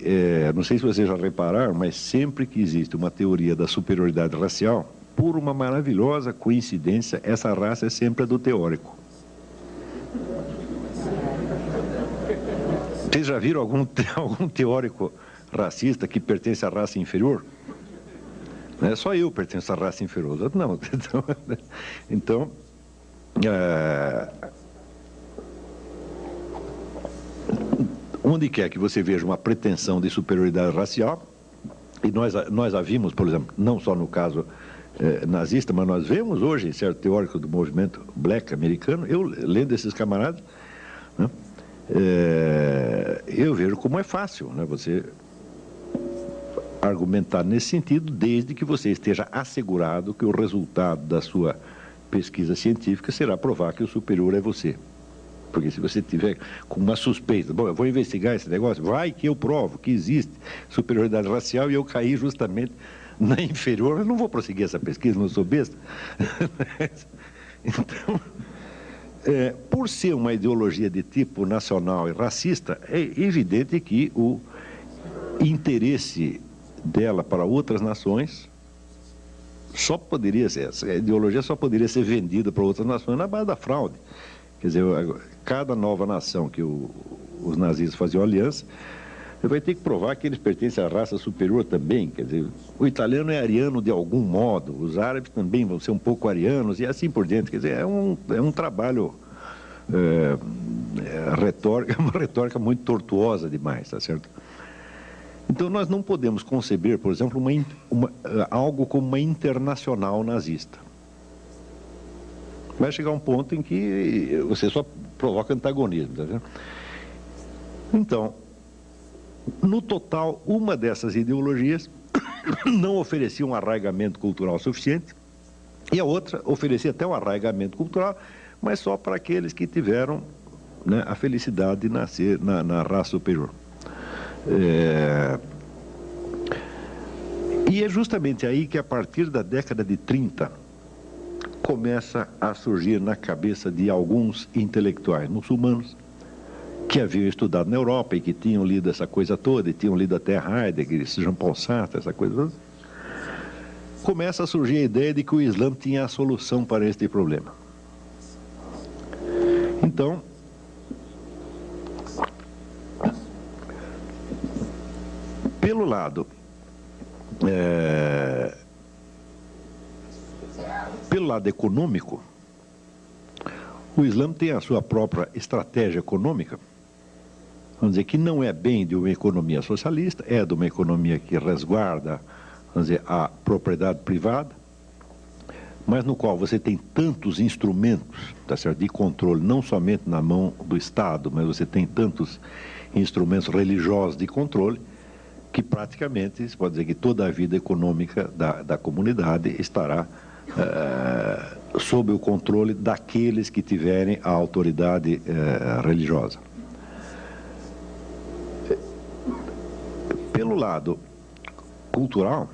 não sei se vocês já repararam, mas sempre que existe uma teoria da superioridade racial, por uma maravilhosa coincidência, essa raça é sempre a do teórico. Vocês já viram algum teórico racista que pertence à raça inferior? Não é só eu pertenço à raça inferior, os outros não. Então, onde quer que você veja uma pretensão de superioridade racial, e nós a vimos, por exemplo, não só no caso nazista, mas nós vemos hoje certo teórico do movimento black americano, eu lendo esses camaradas, né, eu vejo como é fácil, né, você argumentar nesse sentido, desde que você esteja assegurado que o resultado da sua pesquisa científica será provar que o superior é você. Porque se você tiver com uma suspeita, bom, eu vou investigar esse negócio, vai que eu provo que existe superioridade racial e eu caí justamente na inferior, eu não vou prosseguir essa pesquisa, não sou besta. Então, por ser uma ideologia de tipo nacional e racista, é evidente que o interesse dela para outras nações só poderia ser, essa ideologia só poderia ser vendida para outras nações na base da fraude. Quer dizer, cada nova nação que os nazistas faziam aliança, vai ter que provar que eles pertencem à raça superior também. Quer dizer, o italiano é ariano de algum modo, os árabes também vão ser um pouco arianos e assim por diante. Quer dizer, é um trabalho retórica, uma retórica muito tortuosa demais, tá certo? Então nós não podemos conceber, por exemplo, algo como uma internacional nazista. Vai chegar um ponto em que você só provoca antagonismo, tá vendo? Então, no total, uma dessas ideologias não oferecia um arraigamento cultural suficiente e a outra oferecia até um arraigamento cultural, mas só para aqueles que tiveram, né, a felicidade de nascer na raça superior. E é justamente aí que, a partir da década de 30, começa a surgir na cabeça de alguns intelectuais muçulmanos que haviam estudado na Europa e que tinham lido essa coisa toda, e tinham lido até Heidegger, Jean-Paul Sartre, essa coisa toda, começa a surgir a ideia de que o Islã tinha a solução para este problema. Então, pelo lado econômico, o Islã tem a sua própria estratégia econômica, vamos dizer, que não é bem de uma economia socialista, é de uma economia que resguarda, vamos dizer, a propriedade privada, mas no qual você tem tantos instrumentos, tá certo, de controle, não somente na mão do Estado, mas você tem tantos instrumentos religiosos de controle, que praticamente, se pode dizer que toda a vida econômica da comunidade estará sob o controle daqueles que tiverem a autoridade religiosa. Pelo lado cultural,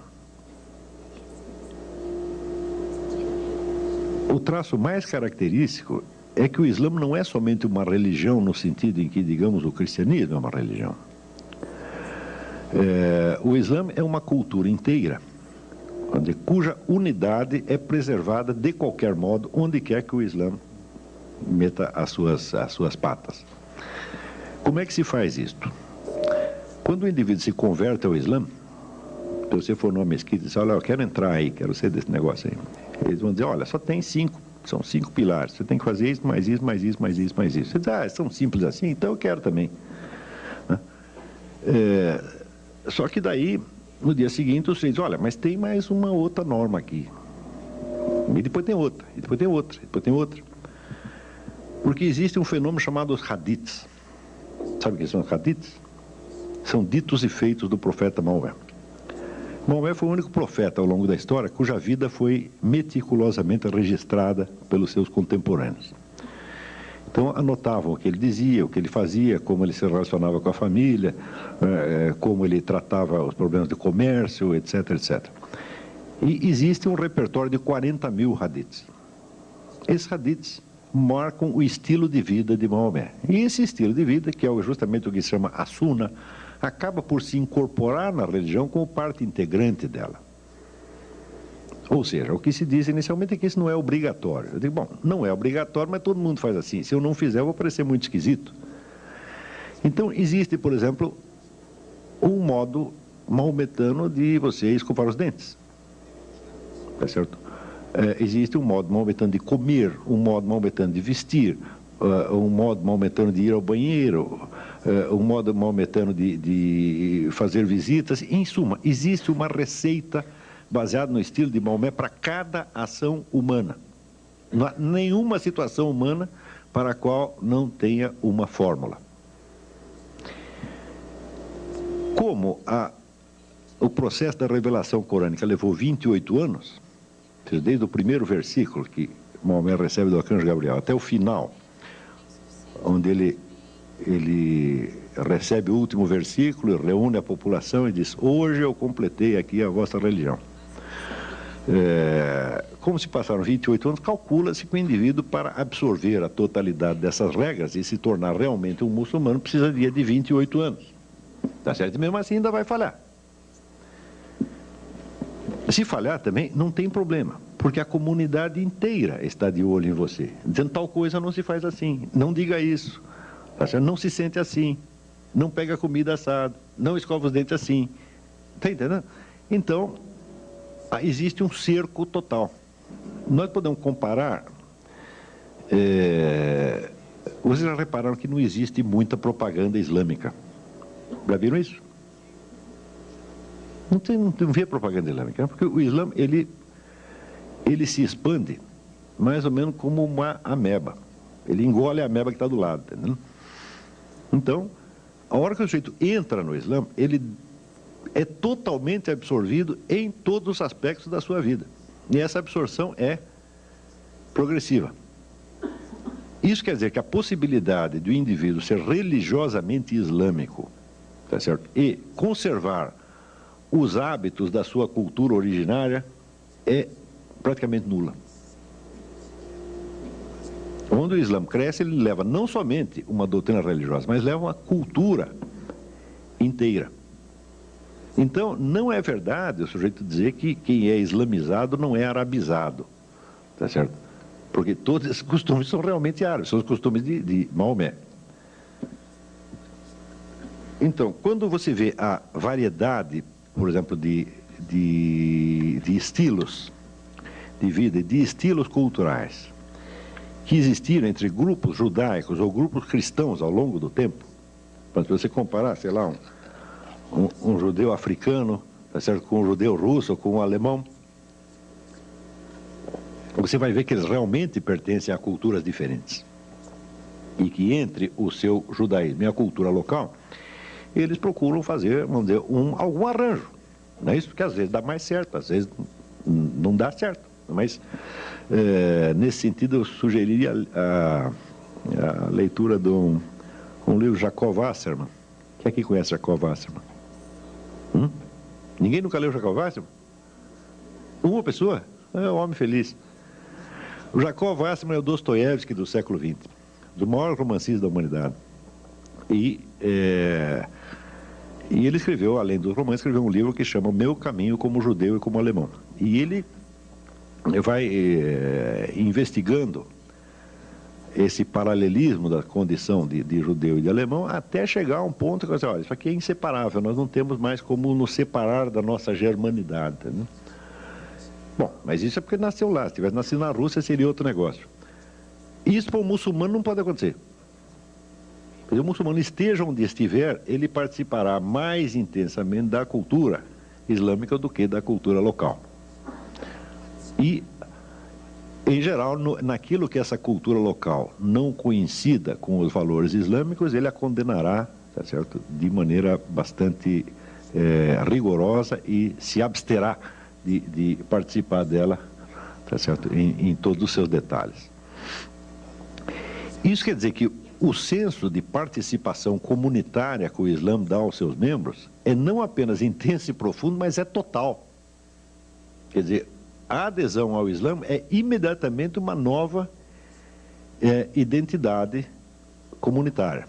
o traço mais característico é que o Islã não é somente uma religião no sentido em que, digamos, o cristianismo é uma religião. O Islã é uma cultura inteira, cuja unidade é preservada de qualquer modo, onde quer que o Islã meta as suas patas. Como é que se faz isto? Quando o indivíduo se converte ao Islã, se você for numa mesquita e diz, olha, eu quero entrar aí, quero ser desse negócio aí, eles vão dizer, olha, só tem são 5 pilares, você tem que fazer isso, mais isso, mais isso, mais isso, mais isso. Você diz, são simples assim, então eu quero também. Só que daí, no dia seguinte, você diz, olha, mas tem mais uma outra norma aqui. E depois tem outra, e depois tem outra, e depois tem outra. Porque existe um fenômeno chamado os hadiths. Sabe o que são os hadiths? São ditos e feitos do profeta Maomé. Maomé foi o único profeta ao longo da história cuja vida foi meticulosamente registrada pelos seus contemporâneos. Então, anotavam o que ele dizia, o que ele fazia, como ele se relacionava com a família, como ele tratava os problemas de comércio, etc, etc. E existe um repertório de 40 mil hadiths. Esses hadiths marcam o estilo de vida de Maomé. E esse estilo de vida, que é justamente o que se chama a Sunna, acaba por se incorporar na religião como parte integrante dela. Ou seja, o que se diz inicialmente é que isso não é obrigatório. Eu digo, bom, não é obrigatório, mas todo mundo faz assim. Se eu não fizer, eu vou parecer muito esquisito. Então, existe, por exemplo, um modo maometano de você escovar os dentes. Tá certo? Existe um modo maometano de comer, um modo maometano de vestir, um modo maometano de ir ao banheiro, um modo maometano de fazer visitas. Em suma, existe uma receita baseada no estilo de Maomé para cada ação humana. Não há nenhuma situação humana para a qual não tenha uma fórmula. Como o processo da revelação corânica levou 28 anos, desde o primeiro versículo que Maomé recebe do arcanjo Gabriel até o final, onde ele recebe o último versículo, reúne a população e diz: hoje eu completei aqui a vossa religião. Como se passaram 28 anos, calcula-se que o indivíduo, para absorver a totalidade dessas regras e se tornar realmente um muçulmano, precisaria de 28 anos. Tá certo? E mesmo assim ainda vai falhar. Se falhar também, não tem problema, porque a comunidade inteira está de olho em você, dizendo: tal coisa não se faz assim, não diga isso, tá certo? Não se sente assim, não pega comida assada, não escova os dentes assim. Está entendendo? Então, existe um cerco total. Nós podemos comparar... vocês já repararam que não existe muita propaganda islâmica. Já viram isso? Não vê propaganda islâmica, porque o Islã, ele se expande mais ou menos como uma ameba. Ele engole a ameba que está do lado, entendeu? Então, a hora que o sujeito entra no Islã, ele é totalmente absorvido em todos os aspectos da sua vida. E essa absorção é progressiva. Isso quer dizer que a possibilidade do indivíduo ser religiosamente islâmico, tá certo? E conservar os hábitos da sua cultura originária é praticamente nula. Quando o Islã cresce, ele leva não somente uma doutrina religiosa, mas leva uma cultura inteira. Então, não é verdade o sujeito dizer que quem é islamizado não é arabizado, tá certo? Porque todos esses costumes são realmente árabes, são os costumes de Maomé. Então, quando você vê a variedade, por exemplo, de estilos de vida, de estilos culturais que existiram entre grupos judaicos ou grupos cristãos ao longo do tempo, para você comparar, sei lá, um judeu africano, tá certo, com um judeu russo ou com um alemão, você vai ver que eles realmente pertencem a culturas diferentes. E que entre o seu judaísmo e a cultura local, eles procuram fazer, vamos dizer, algum arranjo. Não é isso? Porque às vezes dá mais certo, às vezes não dá certo. Mas, nesse sentido, eu sugeriria a leitura de um livro, Jacob Wasserman. Quem aqui conhece Jacob Wasserman? Ninguém nunca leu Jacob Wasserman? Uma pessoa? É um homem feliz. O Jacob Wasserman é o Dostoiévski do século XX, do maior romancista da humanidade. E ele escreveu, além dos romances, escreveu um livro que chama O Meu Caminho como Judeu e como Alemão. E ele vai investigando esse paralelismo da condição de judeu e de alemão até chegar a um ponto que você olha, isso aqui é inseparável, nós não temos mais como nos separar da nossa germanidade. Né? Bom, mas isso é porque nasceu lá, se tivesse nascido na Rússia seria outro negócio. Isso para o muçulmano não pode acontecer. Se o muçulmano esteja onde estiver, ele participará mais intensamente da cultura islâmica do que da cultura local. E, em geral, naquilo que essa cultura local não coincida com os valores islâmicos, ele a condenará, tá certo, de maneira bastante rigorosa e se absterá de participar dela, tá certo, em todos os seus detalhes. Isso quer dizer que o senso de participação comunitária que o Islã dá aos seus membros é não apenas intenso e profundo, mas é total. Quer dizer, a adesão ao Islã é imediatamente uma nova identidade comunitária.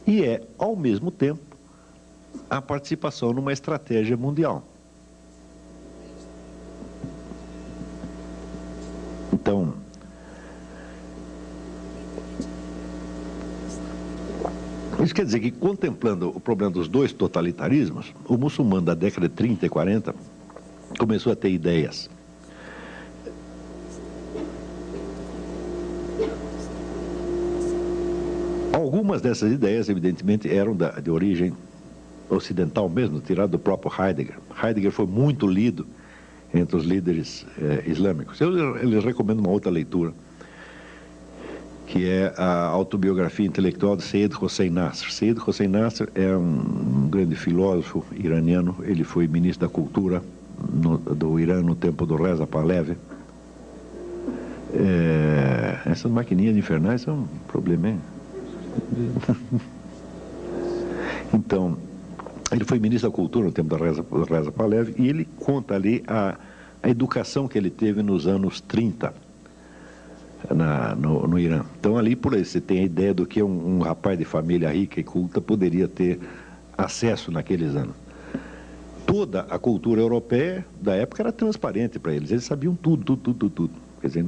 E é, ao mesmo tempo, a participação numa estratégia mundial. Então, isso quer dizer que, contemplando o problema dos dois totalitarismos, o muçulmano da década de 30 e 40 começou a ter ideias. Algumas dessas ideias, evidentemente, eram de origem ocidental mesmo, tirado do próprio Heidegger. Heidegger foi muito lido entre os líderes islâmicos. Eu lhes recomendo uma outra leitura, que é a autobiografia intelectual de Seyyed Hossein Nasr. Seyyed Hossein Nasr é um grande filósofo iraniano. Ele foi ministro da cultura do Irã no tempo do Reza Pahlavi. Essas maquininhas infernais são um problema, hein? Então, ele foi ministro da cultura no tempo do Reza Pahlavi, e ele conta ali a educação que ele teve nos anos 30 no Irã. Então, ali por aí você tem a ideia do que um rapaz de família rica e culta poderia ter acesso naqueles anos. Toda a cultura europeia da época era transparente para eles. Eles sabiam tudo. Quer dizer,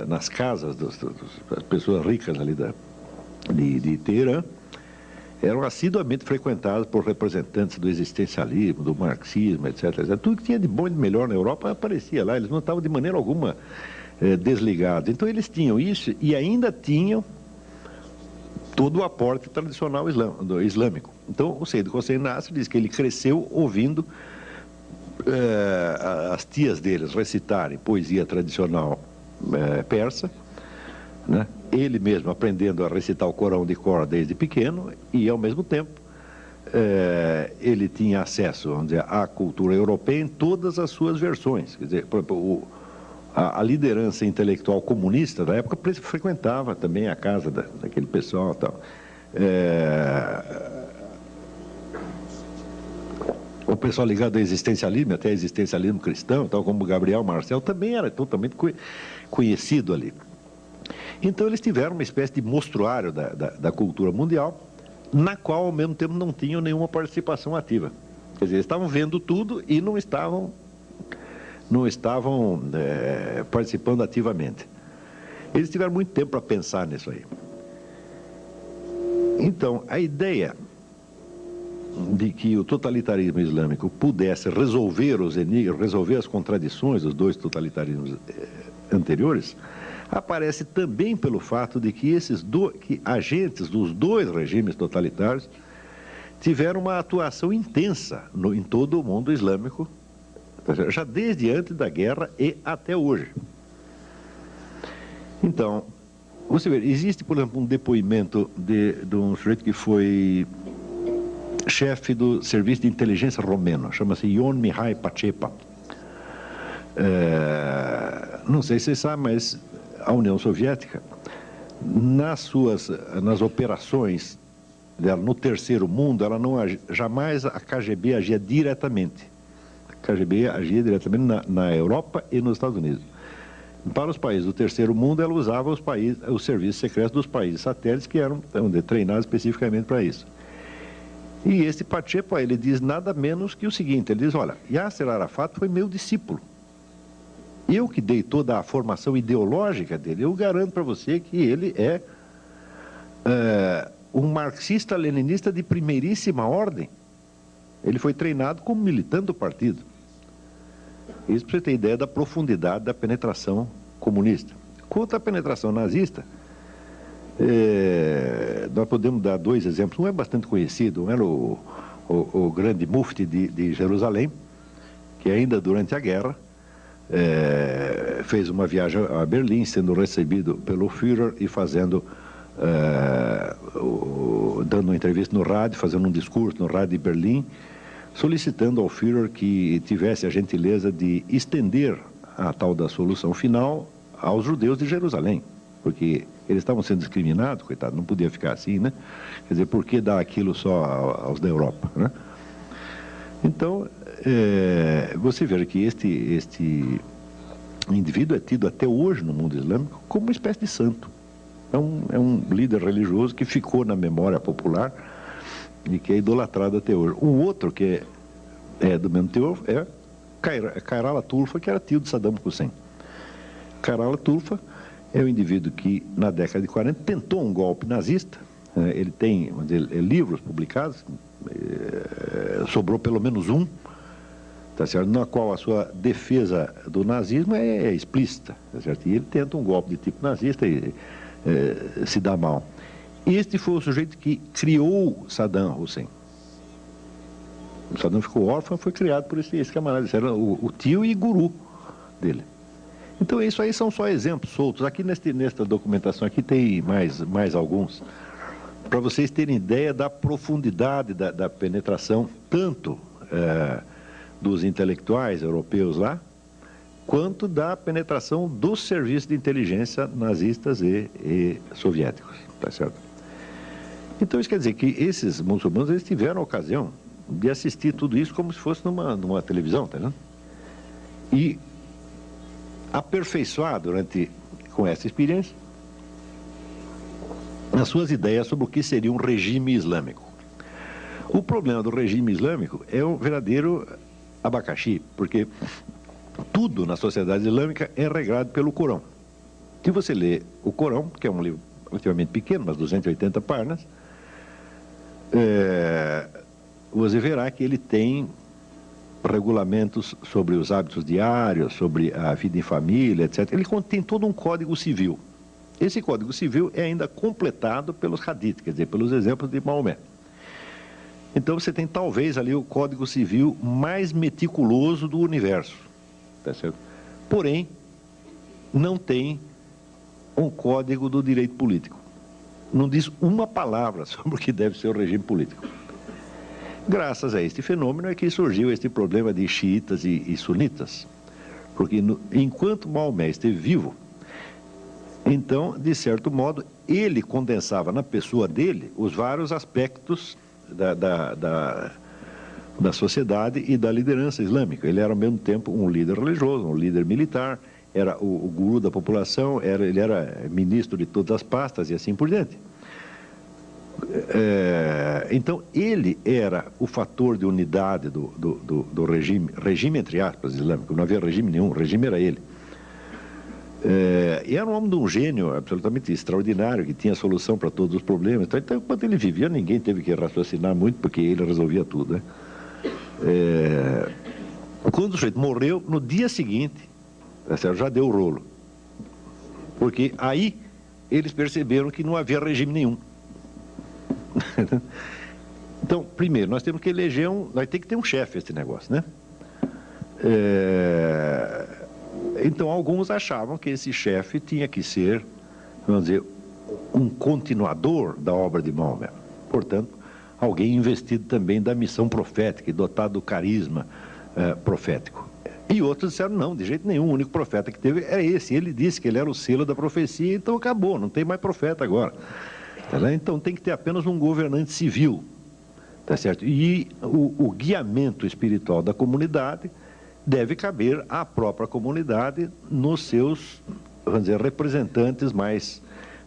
nas casas das pessoas ricas ali de Teherã, eram assiduamente frequentadas por representantes do existencialismo, do marxismo, etc. Tudo que tinha de bom e de melhor na Europa aparecia lá. Eles não estavam de maneira alguma desligados. Então eles tinham isso e ainda tinham todo o aporte tradicional islâmico. Então o Seyyed Hossein Nasr diz que ele cresceu ouvindo as tias deles recitarem poesia tradicional persa, né? Ele mesmo aprendendo a recitar o Corão de cor desde pequeno, e ao mesmo tempo ele tinha acesso, vamos dizer, à cultura europeia em todas as suas versões. Quer dizer, por exemplo, a liderança intelectual comunista da época frequentava também a casa daquele pessoal e tal. O pessoal ligado ao existencialismo, até existencialismo cristão, tal como Gabriel Marcel, também era totalmente conhecido ali. Então eles tiveram uma espécie de mostruário da cultura mundial, na qual ao mesmo tempo não tinham nenhuma participação ativa. Quer dizer, eles estavam vendo tudo e não estavam participando ativamente. Eles tiveram muito tempo para pensar nisso aí. Então, a ideia de que o totalitarismo islâmico pudesse resolver os enigmas, resolver as contradições dos dois totalitarismos anteriores, aparece também pelo fato de que que agentes dos dois regimes totalitários tiveram uma atuação intensa em todo o mundo islâmico, já desde antes da guerra e até hoje. Então, você vê, existe, por exemplo, um depoimento de um sujeito que foi chefe do serviço de inteligência romeno, chama-se Ion Mihai Pacepa. Não sei se vocês sabem, mas a União Soviética, nas operações dela no terceiro mundo, ela não jamais a KGB agia diretamente. A KGB agia diretamente na Europa e nos Estados Unidos. Para os países do terceiro mundo, ela usava os serviços secretos dos países satélites que eram treinados especificamente para isso. E esse Pacepa, ele diz nada menos que o seguinte, ele diz, olha, Yasser Arafat foi meu discípulo. Eu que dei toda a formação ideológica dele, eu garanto para você que ele é um marxista-leninista de primeiríssima ordem. Ele foi treinado como militante do partido. Isso para você ter ideia da profundidade da penetração comunista. Quanto à penetração nazista, nós podemos dar dois exemplos. Um é bastante conhecido, um era o grande mufti de Jerusalém, que ainda durante a guerra fez uma viagem a Berlim, sendo recebido pelo Führer e dando uma entrevista no rádio, fazendo um discurso no rádio de Berlim, solicitando ao Führer que tivesse a gentileza de estender a tal da solução final aos judeus de Jerusalém. porque eles estavam sendo discriminados, coitado, não podia ficar assim, né? Quer dizer, por que dar aquilo só aos da Europa, né? Então, você vê que este indivíduo é tido até hoje no mundo islâmico como uma espécie de santo. É um líder religioso que ficou na memória popular e que é idolatrado até hoje. Um outro que é do mesmo teor é Khairallah Tulfa, que era tio de Saddam Hussein. Khairallah Tulfa é um indivíduo que, na década de 40, tentou um golpe nazista. Ele tem livros publicados, sobrou pelo menos um, tá certo? Na qual a sua defesa do nazismo é explícita, tá certo? E ele tenta um golpe de tipo nazista e se dá mal. Este foi o sujeito que criou Saddam Hussein. O Saddam ficou órfão, foi criado por esse camarada. Esse era o tio e guru dele. Então, isso aí são só exemplos soltos. Aqui nesta documentação aqui tem mais alguns, para vocês terem ideia da profundidade da penetração, tanto dos intelectuais europeus lá, quanto da penetração dos serviços de inteligência nazistas e soviéticos, tá certo? Então, isso quer dizer que esses muçulmanos, eles tiveram a ocasião de assistir tudo isso como se fosse numa televisão, tá vendo? E aperfeiçoar com essa experiência as suas ideias sobre o que seria um regime islâmico. O problema do regime islâmico é um verdadeiro abacaxi, porque tudo na sociedade islâmica é regrado pelo Corão. Se você lê o Corão, que é um livro relativamente pequeno, umas 280 páginas, você verá que ele tem regulamentos sobre os hábitos diários, sobre a vida em família, etc. Ele contém todo um código civil. Esse código civil é ainda completado pelos hadith, quer dizer, pelos exemplos de Maomé. Então você tem talvez ali o código civil mais meticuloso do universo, tá certo? Porém, não tem um código do direito político. Não diz uma palavra sobre o que deve ser o regime político. Graças a este fenômeno é que surgiu este problema de xiitas e sunitas. Porque enquanto Maomé esteve vivo, então, de certo modo, ele condensava na pessoa dele os vários aspectos da sociedade e da liderança islâmica. Ele era, ao mesmo tempo, um líder religioso, um líder militar, era o guru da população, ele era ministro de todas as pastas e assim por diante. Então, ele era o fator de unidade do regime entre aspas, islâmico. Não havia regime nenhum, o regime era ele. E era um homem de um gênio absolutamente extraordinário, que tinha solução para todos os problemas. Então, enquanto ele vivia, ninguém teve que raciocinar muito, porque ele resolvia tudo, né? Quando o sujeito morreu, no dia seguinte, já deu o rolo. Porque aí eles perceberam que não havia regime nenhum. Então, primeiro, nós temos que eleger nós temos que ter um chefe esse negócio, né? Então, alguns achavam que esse chefe tinha que ser, vamos dizer, um continuador da obra de Maomé. Portanto, alguém investido também da missão profética e dotado do carisma profético. E outros disseram, não, de jeito nenhum, o único profeta que teve é esse. Ele disse que ele era o selo da profecia, então acabou, não tem mais profeta agora. Então tem que ter apenas um governante civil, tá certo? E o guiamento espiritual da comunidade deve caber à própria comunidade nos seus, vamos dizer, representantes mais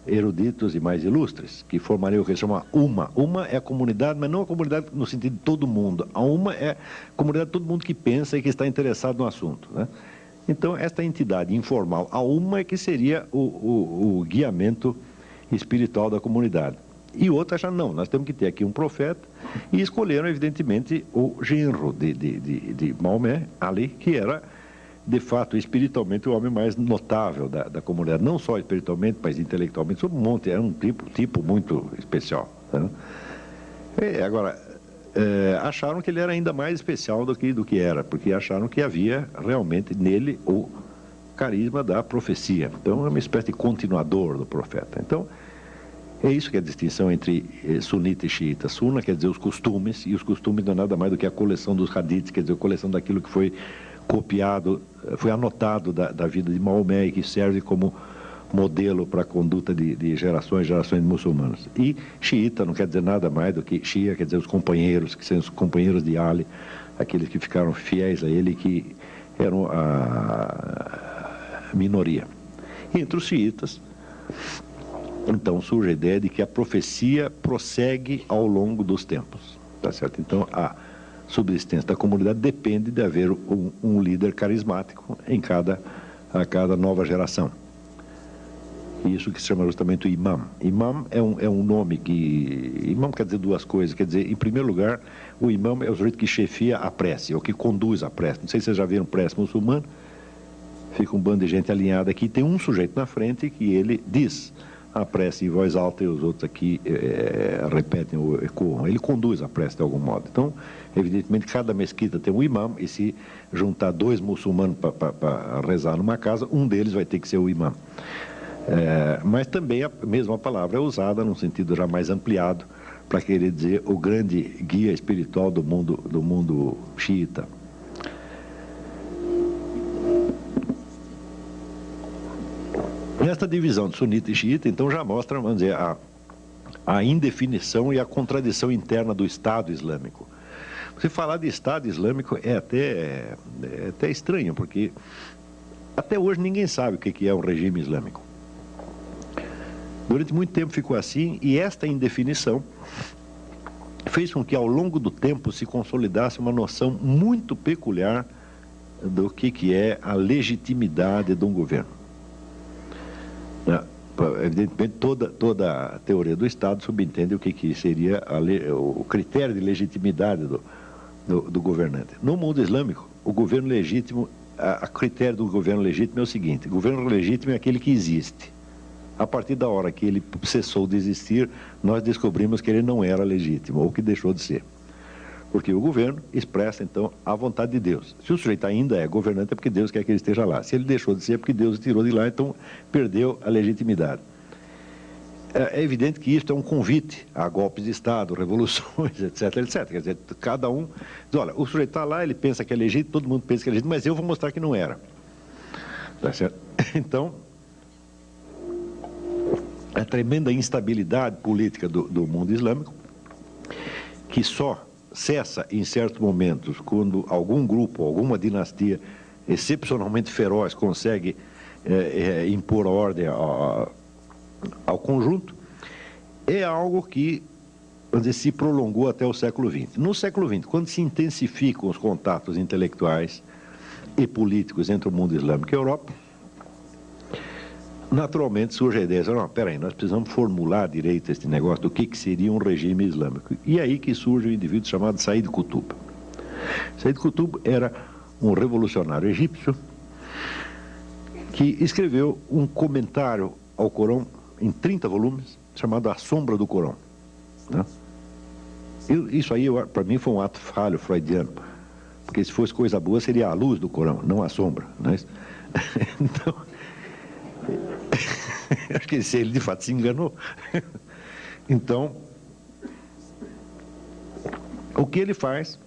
eruditos e mais ilustres, que formariam o que se chama Uma. Uma é a comunidade, mas não a comunidade no sentido de todo mundo. A Uma é a comunidade de todo mundo que pensa e que está interessado no assunto, né? Então, esta entidade informal, a Uma, é que seria o guiamento espiritual da comunidade. E outra acharam, não, nós temos que ter aqui um profeta, e escolheram, evidentemente, o genro de Maomé, Ali, que era, de fato, espiritualmente, o homem mais notável da comunidade, não só espiritualmente, mas intelectualmente, sobre um monte, era um tipo muito especial. Né? Agora, acharam que ele era ainda mais especial do que era, porque acharam que havia realmente nele o carisma da profecia. Então, é uma espécie de continuador do profeta. Então, é isso que é a distinção entre sunita e xiita. Sunna quer dizer os costumes, e os costumes não é nada mais do que a coleção dos hadiths, quer dizer, a coleção daquilo que foi copiado, foi anotado da vida de Maomé e que serve como modelo para a conduta de gerações e gerações de muçulmanos. E xiita não quer dizer nada mais do que Shia, quer dizer os companheiros, que são os companheiros de Ali, aqueles que ficaram fiéis a ele, que eram a minoria. E entre os xiitas, então surge a ideia de que a profecia prossegue ao longo dos tempos, tá certo? Então a subsistência da comunidade depende de haver um líder carismático a cada nova geração. Isso que se chama justamente o imam. Imam é um nome que... Imam quer dizer duas coisas. Quer dizer, em primeiro lugar, o imam é o sujeito que chefia a prece, ou que conduz a prece. Não sei se vocês já viram prece muçulmana. Fica um bando de gente alinhada aqui. Tem um sujeito na frente que ele diz a prece em voz alta e os outros aqui repetem ou ecoam. Ele conduz a prece de algum modo. Então, evidentemente, cada mesquita tem um imam, e se juntar 2 muçulmanos para rezar numa casa, um deles vai ter que ser o imam. Mas também a mesma palavra é usada num sentido já mais ampliado para querer dizer o grande guia espiritual do mundo xiita. Esta divisão de sunita e xiita então já mostra, vamos dizer, a indefinição e a contradição interna do Estado Islâmico. Você falar de Estado Islâmico é até estranho, porque até hoje ninguém sabe o que é um regime islâmico. Durante muito tempo ficou assim, e esta indefinição fez com que ao longo do tempo se consolidasse uma noção muito peculiar do que é a legitimidade de um governo. Evidentemente, toda a teoria do Estado subentende o que seria o critério de legitimidade do governante. No mundo islâmico, o governo legítimo, a critério do governo legítimo é o seguinte: o governo legítimo é aquele que existe. A partir da hora que ele cessou de existir, nós descobrimos que ele não era legítimo, ou que deixou de ser. Porque o governo expressa, então, a vontade de Deus. Se o sujeito ainda é governante, é porque Deus quer que ele esteja lá. Se ele deixou de ser, é porque Deus o tirou de lá, então perdeu a legitimidade. É evidente que isso é um convite a golpes de Estado, revoluções, etc, etc. Quer dizer, cada um diz, olha, o sujeito está lá, ele pensa que é legítimo, todo mundo pensa que é legítimo, mas eu vou mostrar que não era. Tá certo? Então, a tremenda instabilidade política do mundo islâmico, que só cessa em certos momentos quando algum grupo, alguma dinastia excepcionalmente feroz consegue impor ordem ao conjunto, é algo que, vamos dizer, se prolongou até o século XX. No século XX, quando se intensificam os contatos intelectuais e políticos entre o mundo islâmico e a Europa, naturalmente surge a ideia, não, peraí, nós precisamos formular direito este negócio do que seria um regime islâmico. E aí que surge um indivíduo chamado Said Qutb. Said Qutb era um revolucionário egípcio que escreveu um comentário ao Corão em 30 volumes, chamado A Sombra do Corão. Né? Isso aí, para mim, foi um ato falho freudiano, porque se fosse coisa boa, seria a luz do Corão, não a sombra. Né? Então, acho que ele de fato se enganou. Então, o que ele faz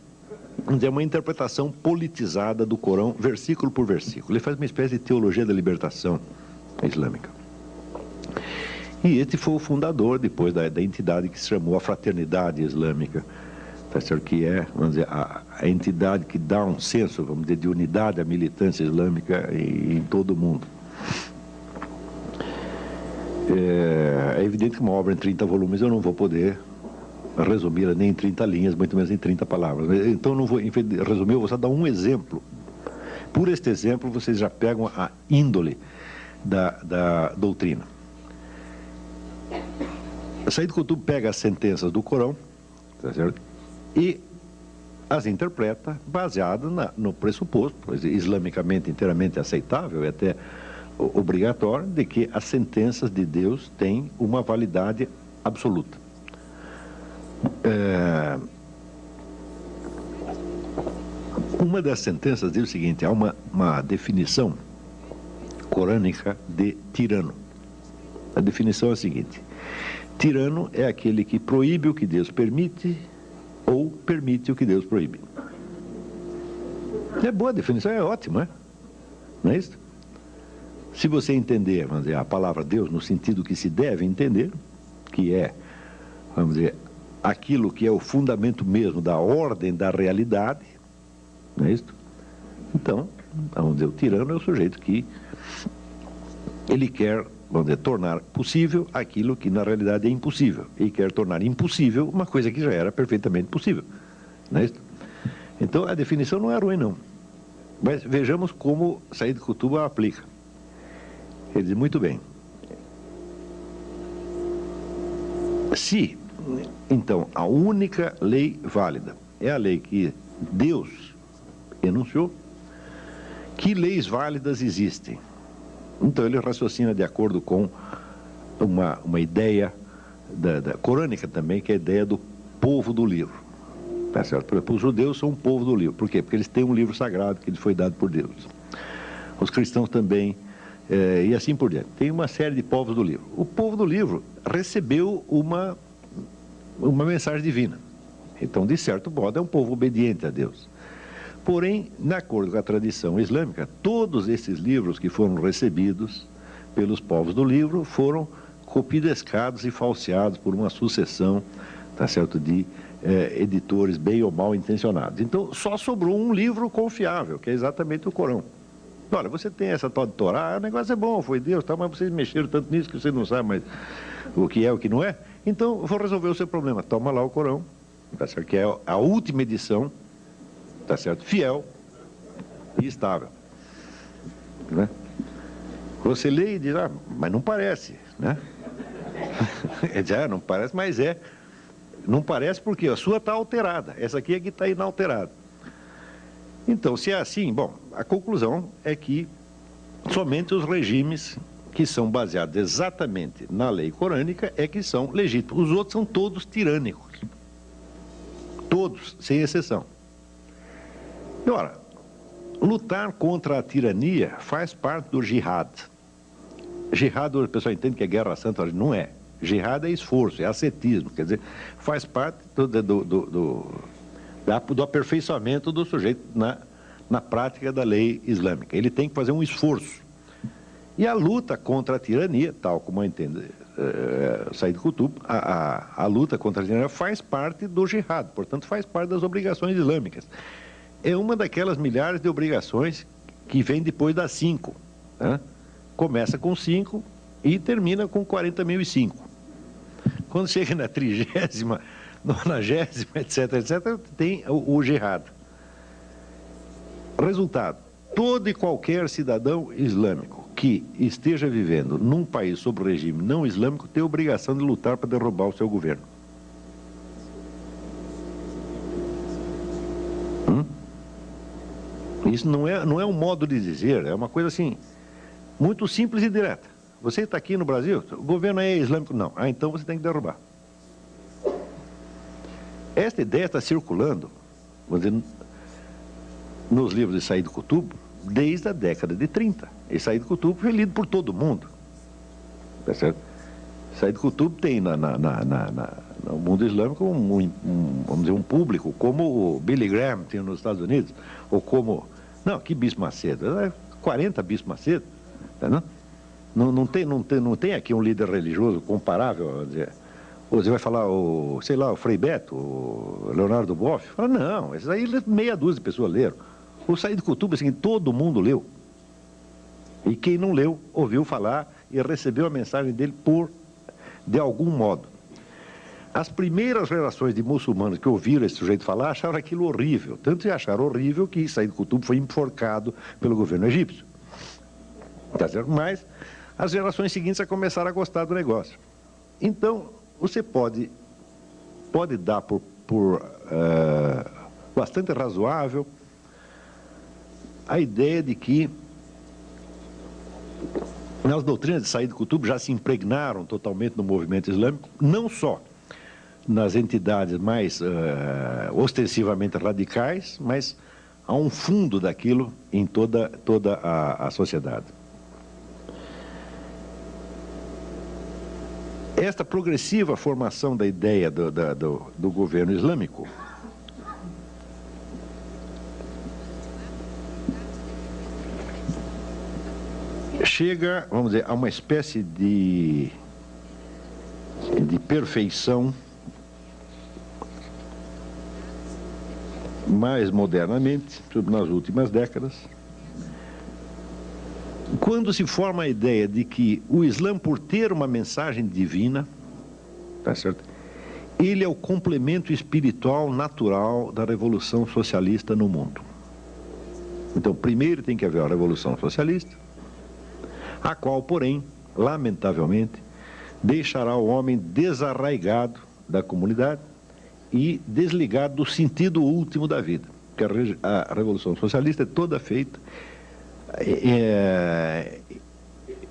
é uma interpretação politizada do Corão, versículo por versículo. Ele faz uma espécie de teologia da libertação islâmica. E este foi o fundador, depois, da entidade que se chamou a Fraternidade Islâmica, tá certo? Que é, vamos dizer, a entidade que dá um senso, vamos dizer, de unidade à militância islâmica em todo o mundo. É evidente que uma obra em 30 volumes eu não vou poder resumi-la nem em 30 linhas, muito menos em 30 palavras. Então, não vou resumir, eu vou só dar um exemplo. Por este exemplo, vocês já pegam a índole da doutrina. Said Qutb pega as sentenças do Corão, tá certo? E as interpreta baseado no pressuposto, islamicamente inteiramente aceitável e até obrigatório, de que as sentenças de Deus têm uma validade absoluta. Uma das sentenças diz o seguinte: há uma definição corânica de tirano. A definição é a seguinte: tirano é aquele que proíbe o que Deus permite ou permite o que Deus proíbe. É boa a definição, é ótimo, não é isso? Se você entender, vamos dizer, a palavra Deus no sentido que se deve entender, que é, vamos dizer, aquilo que é o fundamento mesmo da ordem da realidade, não é isso? Então, vamos dizer, o tirano é o sujeito que ele quer, vamos dizer, tornar possível aquilo que na realidade é impossível, e quer tornar impossível uma coisa que já era perfeitamente possível, não é isso? Então, a definição não é ruim, não. Mas vejamos como Said Qutb a aplica. Ele diz, muito bem. Se, então, a única lei válida é a lei que Deus enunciou, que leis válidas existem? Então, ele raciocina de acordo com uma ideia da corânica também, que é a ideia do povo do livro. Tá certo? Por exemplo, os judeus são um povo do livro. Por quê? Porque eles têm um livro sagrado que lhes foi dado por Deus. Os cristãos também, e assim por diante. Tem uma série de povos do livro. O povo do livro recebeu uma mensagem divina. Então, de certo modo, é um povo obediente a Deus. Porém, de acordo com a tradição islâmica, todos esses livros que foram recebidos pelos povos do livro foram copidescados e falseados por uma sucessão, tá certo, de editores bem ou mal intencionados. Então, só sobrou um livro confiável, que é exatamente o Corão. Olha, você tem essa tal de Torá, o negócio é bom, foi Deus, tá, mas vocês mexeram tanto nisso que você não sabe mais o que é o que não é. Então, vou resolver o seu problema. Toma lá o Corão, tá certo? Que é a última edição, tá certo? Fiel e estável. Né? Você lê e diz, mas não parece, né? Ele diz, não parece, mas é. Não parece porque a sua está alterada. Essa aqui é que está inalterada. Então, se é assim, bom, a conclusão é que somente os regimes que são baseados exatamente na lei corânica é que são legítimos. Os outros são todos tirânicos. Todos, sem exceção. E, ora, lutar contra a tirania faz parte do jihad. Jihad, o pessoal entende que é guerra santa, não é. Jihad é esforço, é ascetismo, quer dizer, faz parte do aperfeiçoamento do sujeito na prática da lei islâmica. Ele tem que fazer um esforço. E a luta contra a tirania, tal como entende Said Qutb, a luta contra a tirania faz parte do jihad, portanto faz parte das obrigações islâmicas. É uma daquelas milhares de obrigações que vem depois das 5. Né? Começa com 5 e termina com 40.005. Quando chega na 30ª, 90ª, etc., tem o jihad. Resultado, todo e qualquer cidadão islâmico que esteja vivendo num país sob regime não islâmico tem a obrigação de lutar para derrubar o seu governo. Isso não é um modo de dizer, é uma coisa assim, muito simples e direta. Você está aqui no Brasil, o governo é islâmico? Não. Então você tem que derrubar. Esta ideia está circulando, vamos dizer, nos livros de Said Qutb desde a década de 30. E Said Qutb foi lido por todo mundo. Tá certo? Said Qutb tem no mundo islâmico vamos dizer, um público como o Billy Graham tem nos Estados Unidos, ou como... Não, que Bispo Macedo? 40 Bispo Macedo. Tá, não tem aqui um líder religioso comparável. Você vai falar, o Frei Beto, o Leonardo Boff? Fala, não, esses aí meia dúzia de pessoas leram. O Said Qutb, assim, todo mundo leu. E quem não leu, ouviu falar e recebeu a mensagem dele de algum modo. As primeiras gerações de muçulmanos que ouviram esse sujeito falar acharam aquilo horrível. Tanto que acharam horrível que Said Qutb foi enforcado pelo governo egípcio. Tá certo? Mas as gerações seguintes começaram a gostar do negócio. Então, você pode dar por bastante razoável a ideia de que as doutrinas de Said Qutb já se impregnaram totalmente no movimento islâmico, não só nas entidades mais ostensivamente radicais, mas há um fundo daquilo em toda a sociedade. Esta progressiva formação da ideia do governo islâmico chega, vamos dizer, a uma espécie de perfeição mais modernamente, nas últimas décadas, quando se forma a ideia de que o Islã, por ter uma mensagem divina, tá certo? Ele é o complemento espiritual natural da revolução socialista no mundo. Então, primeiro tem que haver a revolução socialista, a qual, porém, lamentavelmente, deixará o homem desarraigado da comunidade e desligado do sentido último da vida. Porque a revolução socialista é toda feita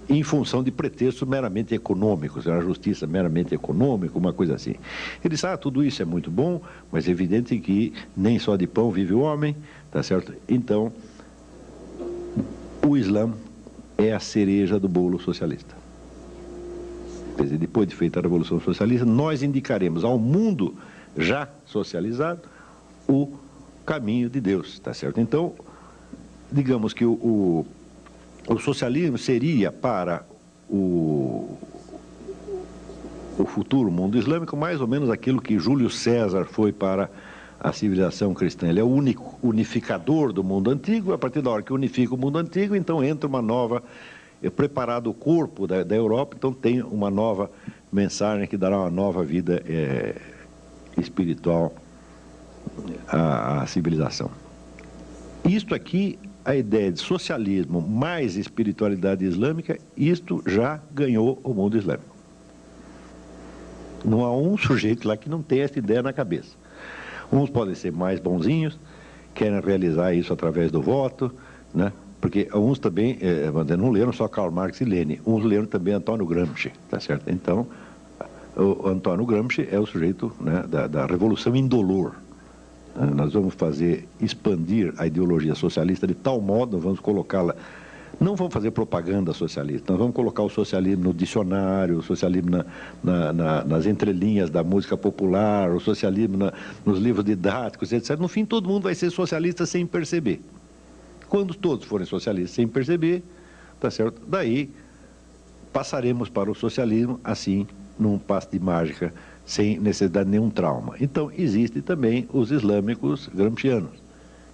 em função de pretextos meramente econômicos, a justiça meramente econômica, uma coisa assim. Ele diz, tudo isso é muito bom, mas é evidente que nem só de pão vive o homem, tá certo? Então, o Islã é a cereja do bolo socialista. Quer dizer, depois de feita a Revolução Socialista, nós indicaremos ao mundo já socializado o caminho de Deus, tá certo? Então, digamos que o socialismo seria para o futuro mundo islâmico mais ou menos aquilo que Júlio César foi para a civilização cristã. Ele é o único unificador do mundo antigo. A partir da hora que unifica o mundo antigo, então entra uma nova, preparado o corpo da Europa, então tem uma nova mensagem que dará uma nova vida espiritual à civilização. Isto aqui, a ideia de socialismo mais espiritualidade islâmica, isto já ganhou o mundo islâmico. Não há um sujeito lá que não tenha essa ideia na cabeça. Uns podem ser mais bonzinhos, querem realizar isso através do voto, né? Porque uns também não leram só Karl Marx e Lenin, uns leram também Antônio Gramsci, tá certo? Então, o Antônio Gramsci é o sujeito, né, da revolução indolor. Nós vamos expandir a ideologia socialista de tal modo, nós vamos colocá-la, não vamos fazer propaganda socialista, nós vamos colocar o socialismo no dicionário, o socialismo nas entrelinhas da música popular, o socialismo nos livros didáticos, etc. No fim, todo mundo vai ser socialista sem perceber. Quando todos forem socialistas sem perceber, tá certo? Daí passaremos para o socialismo, assim, num passe de mágica, sem necessidade de nenhum trauma. Então, existem também os islâmicos gramscianos.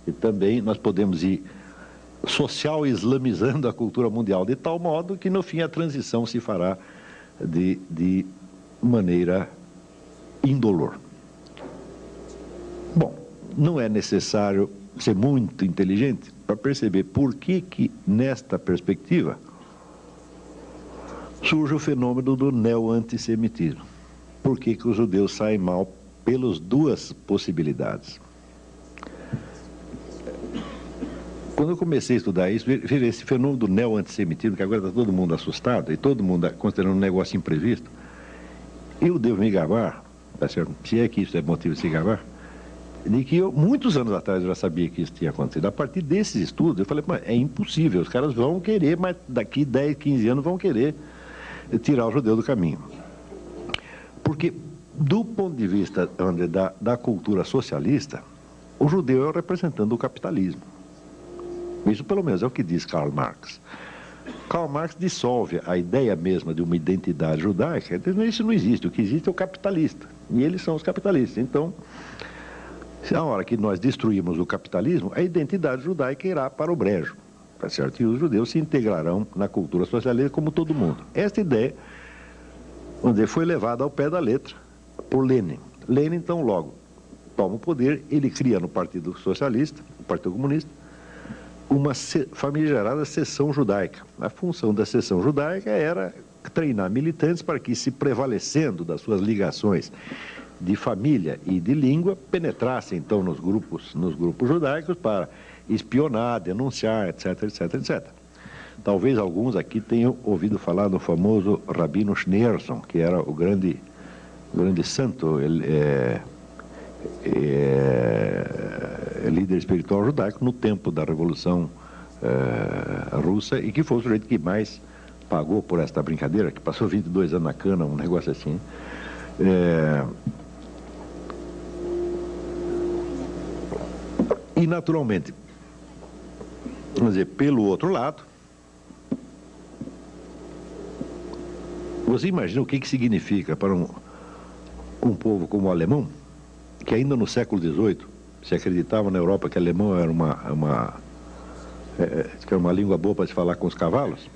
E também nós podemos ir social islamizando a cultura mundial de tal modo que, no fim, a transição se fará de maneira indolor. Bom, não é necessário ser muito inteligente para perceber por que nesta perspectiva, surge o fenômeno do neo-antissemitismo. Por que os judeus saem mal pelas duas possibilidades? Quando eu comecei a estudar isso, veja esse fenômeno do neo-antissemitismo, que agora está todo mundo assustado, e todo mundo considerando um negócio imprevisto, eu devo me gabar, tá certo? Se é que isso é motivo de se gabar, de que muitos anos atrás eu já sabia que isso tinha acontecido. A partir desses estudos, eu falei, mas é impossível, os caras vão querer, mas daqui 10, 15 anos vão querer tirar o judeu do caminho. Porque, do ponto de vista da cultura socialista, o judeu é o representante do capitalismo. Isso, pelo menos, é o que diz Karl Marx. Karl Marx dissolve a ideia mesma de uma identidade judaica. Isso não existe. O que existe é o capitalista. E eles são os capitalistas. Então, a hora que nós destruímos o capitalismo, a identidade judaica irá para o brejo. Tá certo? E os judeus se integrarão na cultura socialista como todo mundo. Esta ideia, vamos dizer, foi levada ao pé da letra por Lenin. Lenin, então, logo toma o poder, ele cria no Partido Socialista, no Partido Comunista, uma famigerada seção judaica. A função da seção judaica era treinar militantes para que, se prevalecendo das suas ligações de família e de língua, penetrassem então nos grupos judaicos para espionar, denunciar, etc, etc, etc. Talvez alguns aqui tenham ouvido falar do famoso Rabino Schneerson, que era o grande santo, líder espiritual judaico no tempo da Revolução Russa, e que foi o sujeito que mais pagou por esta brincadeira, que passou 22 anos na cana, um negócio assim. E, naturalmente, vamos dizer, pelo outro lado, Você imagina o que significa para um povo como o alemão, que ainda no século XVIII se acreditava na Europa que o alemão era que era uma língua boa para se falar com os cavalos.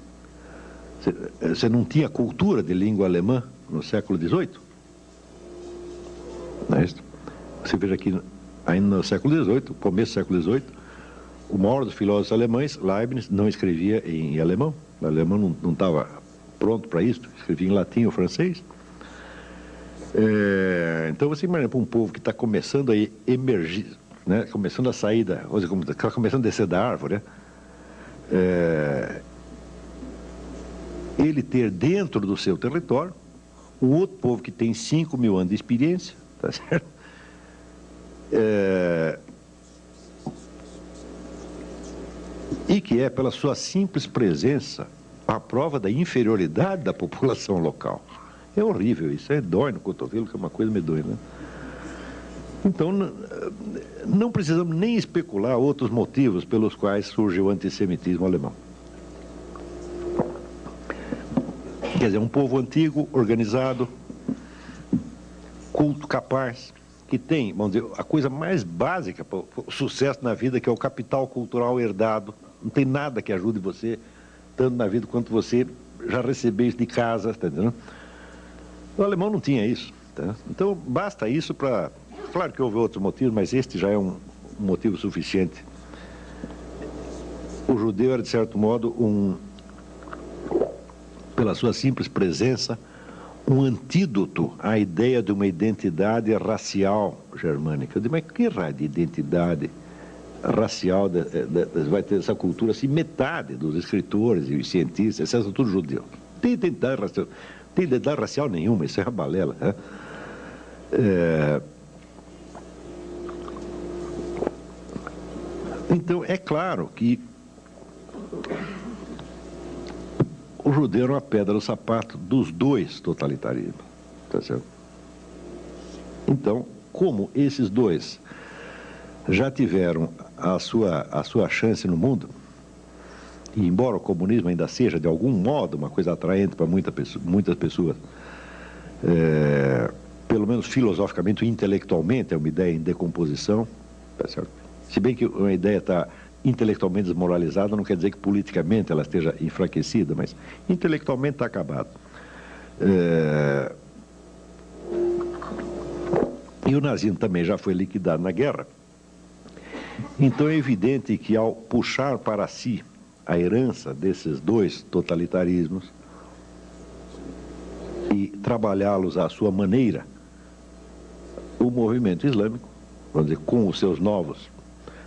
Você não tinha cultura de língua alemã no século XVIII? Não é isso? Você veja que ainda no século XVIII, começo do século XVIII, o maior dos filósofos alemães, Leibniz, não escrevia em alemão. O alemão não estava pronto para isso, escrevia em latim ou francês. Então você imagina para um povo que está começando a emergir, né, começando a sair está começando a descer da árvore, né? Ele ter dentro do seu território um outro povo que tem 5.000 anos de experiência, tá certo? E que é, pela sua simples presença, a prova da inferioridade da população local. É horrível isso, dói no cotovelo, que é uma coisa medonha, né? Então, não precisamos nem especular outros motivos pelos quais surgiu o antissemitismo alemão. Quer dizer, um povo antigo, organizado, culto, capaz, que tem, vamos dizer, a coisa mais básica para o sucesso na vida, que é o capital cultural herdado. Não tem nada que ajude você, tanto na vida quanto você já recebeu isso de casa, está entendendo? O alemão não tinha isso, tá? Então, basta isso para... Claro que houve outros motivos, mas este já é um motivo suficiente. O judeu era, de certo modo, pela sua simples presença, um antídoto à ideia de uma identidade racial germânica. Eu digo, mas que raio de identidade racial vai ter essa cultura? Assim, metade dos escritores e os cientistas, são tudo judeus. Não tem identidade racial. Não tem identidade racial nenhuma, isso é uma balela, né? Então, é claro que o judeu era uma pedra no sapato dos dois totalitarismos, tá certo? Então, como esses dois já tiveram a sua chance no mundo, e embora o comunismo ainda seja, de algum modo, uma coisa atraente para muitas pessoas, pelo menos filosoficamente ou intelectualmente, é uma ideia em decomposição, tá certo? Se bem que uma ideia está intelectualmente desmoralizada, não quer dizer que politicamente ela esteja enfraquecida, mas intelectualmente está acabada. E o nazismo também já foi liquidado na guerra. Então é evidente que, ao puxar para si a herança desses dois totalitarismos e trabalhá-los à sua maneira, o movimento islâmico, vamos dizer, com os seus novos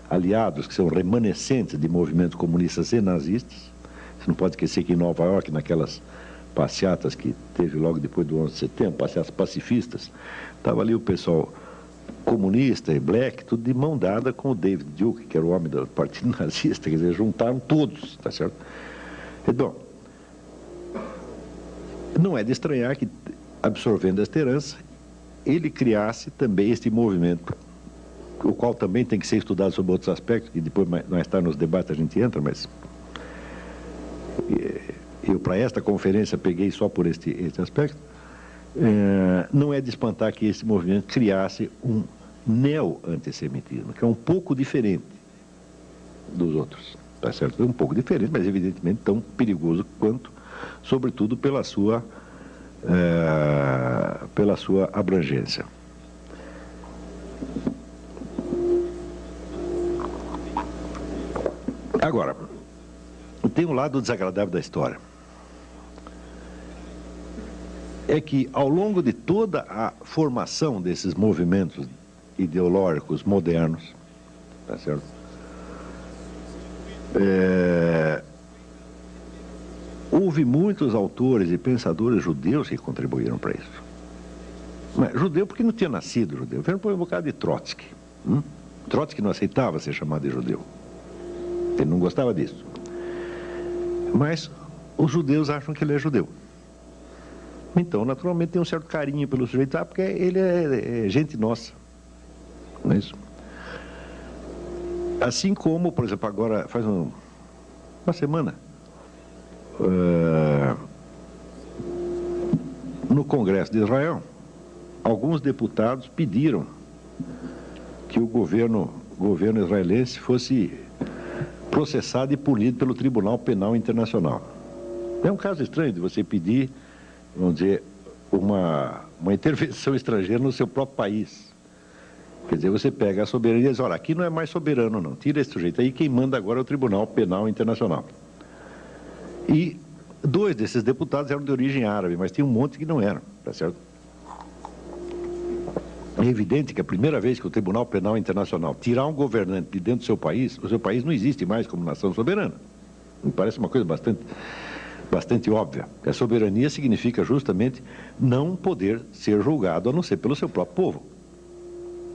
aliados, que são remanescentes de movimentos comunistas e nazistas. Você não pode esquecer que em Nova York, naquelas passeatas que teve logo depois do 11 de setembro, passeatas pacifistas, estava ali o pessoal comunista e black, tudo de mão dada com o David Duke, que era o homem do partido nazista, quer dizer, juntaram todos, tá certo? Então, não é de estranhar que, absorvendo esta herança, ele criasse também este movimento, o qual também tem que ser estudado sob outros aspectos, que depois mais tarde nos debates a gente entra, mas eu para esta conferência peguei só por este aspecto. Não é de espantar que esse movimento criasse um neo-antissemitismo, que é um pouco diferente dos outros, tá certo? É um pouco diferente, mas evidentemente tão perigoso quanto, sobretudo pela sua abrangência. Agora, tem um lado desagradável da história. É que, ao longo de toda a formação desses movimentos ideológicos modernos, tá certo? Houve muitos autores e pensadores judeus que contribuíram para isso. Mas, judeu porque não tinha nascido judeu. Vieram por um bocado de Trotsky. Trotsky não aceitava ser chamado de judeu. Ele não gostava disso. Mas os judeus acham que ele é judeu. Então, naturalmente, tem um certo carinho pelo sujeito, porque ele é gente nossa. Não é isso? Assim como, por exemplo, agora, faz uma semana, no Congresso de Israel, alguns deputados pediram que o governo israelense fosse processado e punido pelo Tribunal Penal Internacional. É um caso estranho de você pedir, vamos dizer, uma intervenção estrangeira no seu próprio país. Quer dizer, você pega a soberania e diz, olha, aqui não é mais soberano não, tira esse sujeito aí, quem manda agora é o Tribunal Penal Internacional. E 2 desses deputados eram de origem árabe, mas tinha um monte que não eram, tá certo? É evidente que a primeira vez que o Tribunal Penal Internacional tirar um governante de dentro do seu país, o seu país não existe mais como nação soberana. Me parece uma coisa bastante óbvia. A soberania significa justamente não poder ser julgado a não ser pelo seu próprio povo.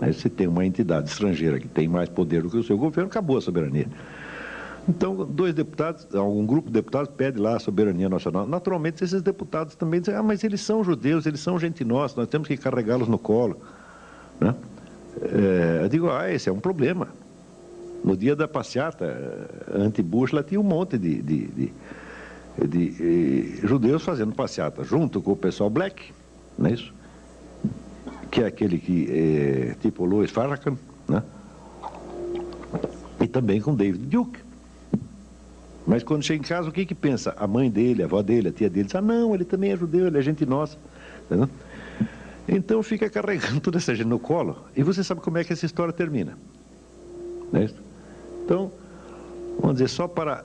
Aí você tem uma entidade estrangeira que tem mais poder do que o seu governo, acabou a soberania. Então, 2 deputados, um grupo de deputados pede lá a soberania nacional. Naturalmente, esses deputados também dizem, mas eles são judeus, eles são gente nossa, nós temos que carregá-los no colo. Né? Eu digo, esse é um problema. No dia da passeata anti-Bush, lá tinha um monte de judeus fazendo passeata, junto com o pessoal black, não é isso? Que é aquele que, tipo Louis Farrakhan, né? E também com David Duke. Mas quando chega em casa, o que pensa? A mãe dele, a avó dele, a tia dele, diz, não, ele também é judeu, ele é gente nossa. Entendeu? Então fica carregando toda essa gente no colo, e você sabe como é que essa história termina. Não é isso? Então, vamos dizer, só para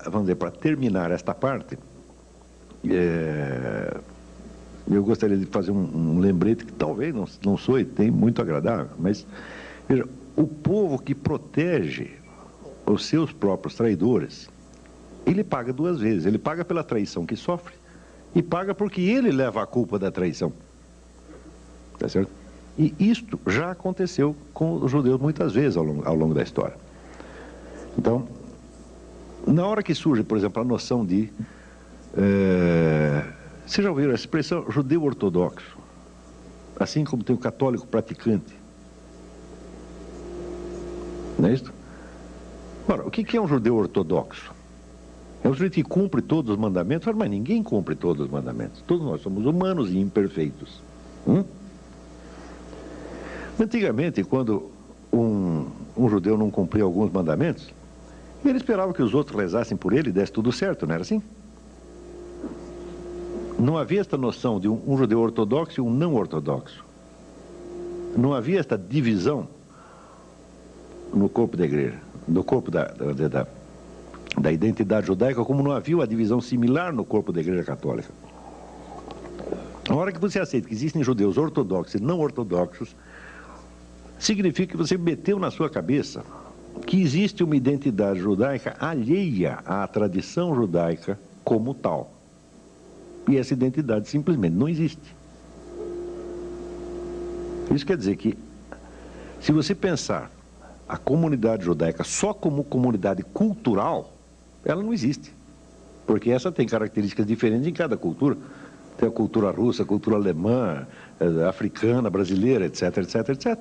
terminar esta parte, eu gostaria de fazer um lembrete que talvez não soe tem muito agradável, mas, veja, o povo que protege os seus próprios traidores, ele paga 2 vezes. Ele paga pela traição que sofre e paga porque ele leva a culpa da traição. Tá certo? E isto já aconteceu com os judeus muitas vezes ao longo da história. Então, na hora que surge, por exemplo, a noção de... vocês já ouviram a expressão judeu ortodoxo? Assim como tem o católico praticante. Não é isso? Ora, o que é um judeu ortodoxo? É um sujeito que cumpre todos os mandamentos, mas ninguém cumpre todos os mandamentos. Todos nós somos humanos e imperfeitos. Antigamente, quando um judeu não cumpria alguns mandamentos, ele esperava que os outros rezassem por ele e desse tudo certo, não era assim? Não havia esta noção de um judeu ortodoxo e um não ortodoxo. Não havia esta divisão no corpo da igreja, no corpo da identidade judaica, como não havia uma divisão similar no corpo da igreja católica. A hora que você aceita que existem judeus ortodoxos e não ortodoxos, significa que você meteu na sua cabeça que existe uma identidade judaica alheia à tradição judaica como tal. E essa identidade simplesmente não existe. Isso quer dizer que, se você pensar a comunidade judaica só como comunidade cultural, ela não existe. Porque essa tem características diferentes em cada cultura. Tem a cultura russa, a cultura alemã, africana, brasileira, etc, etc, etc.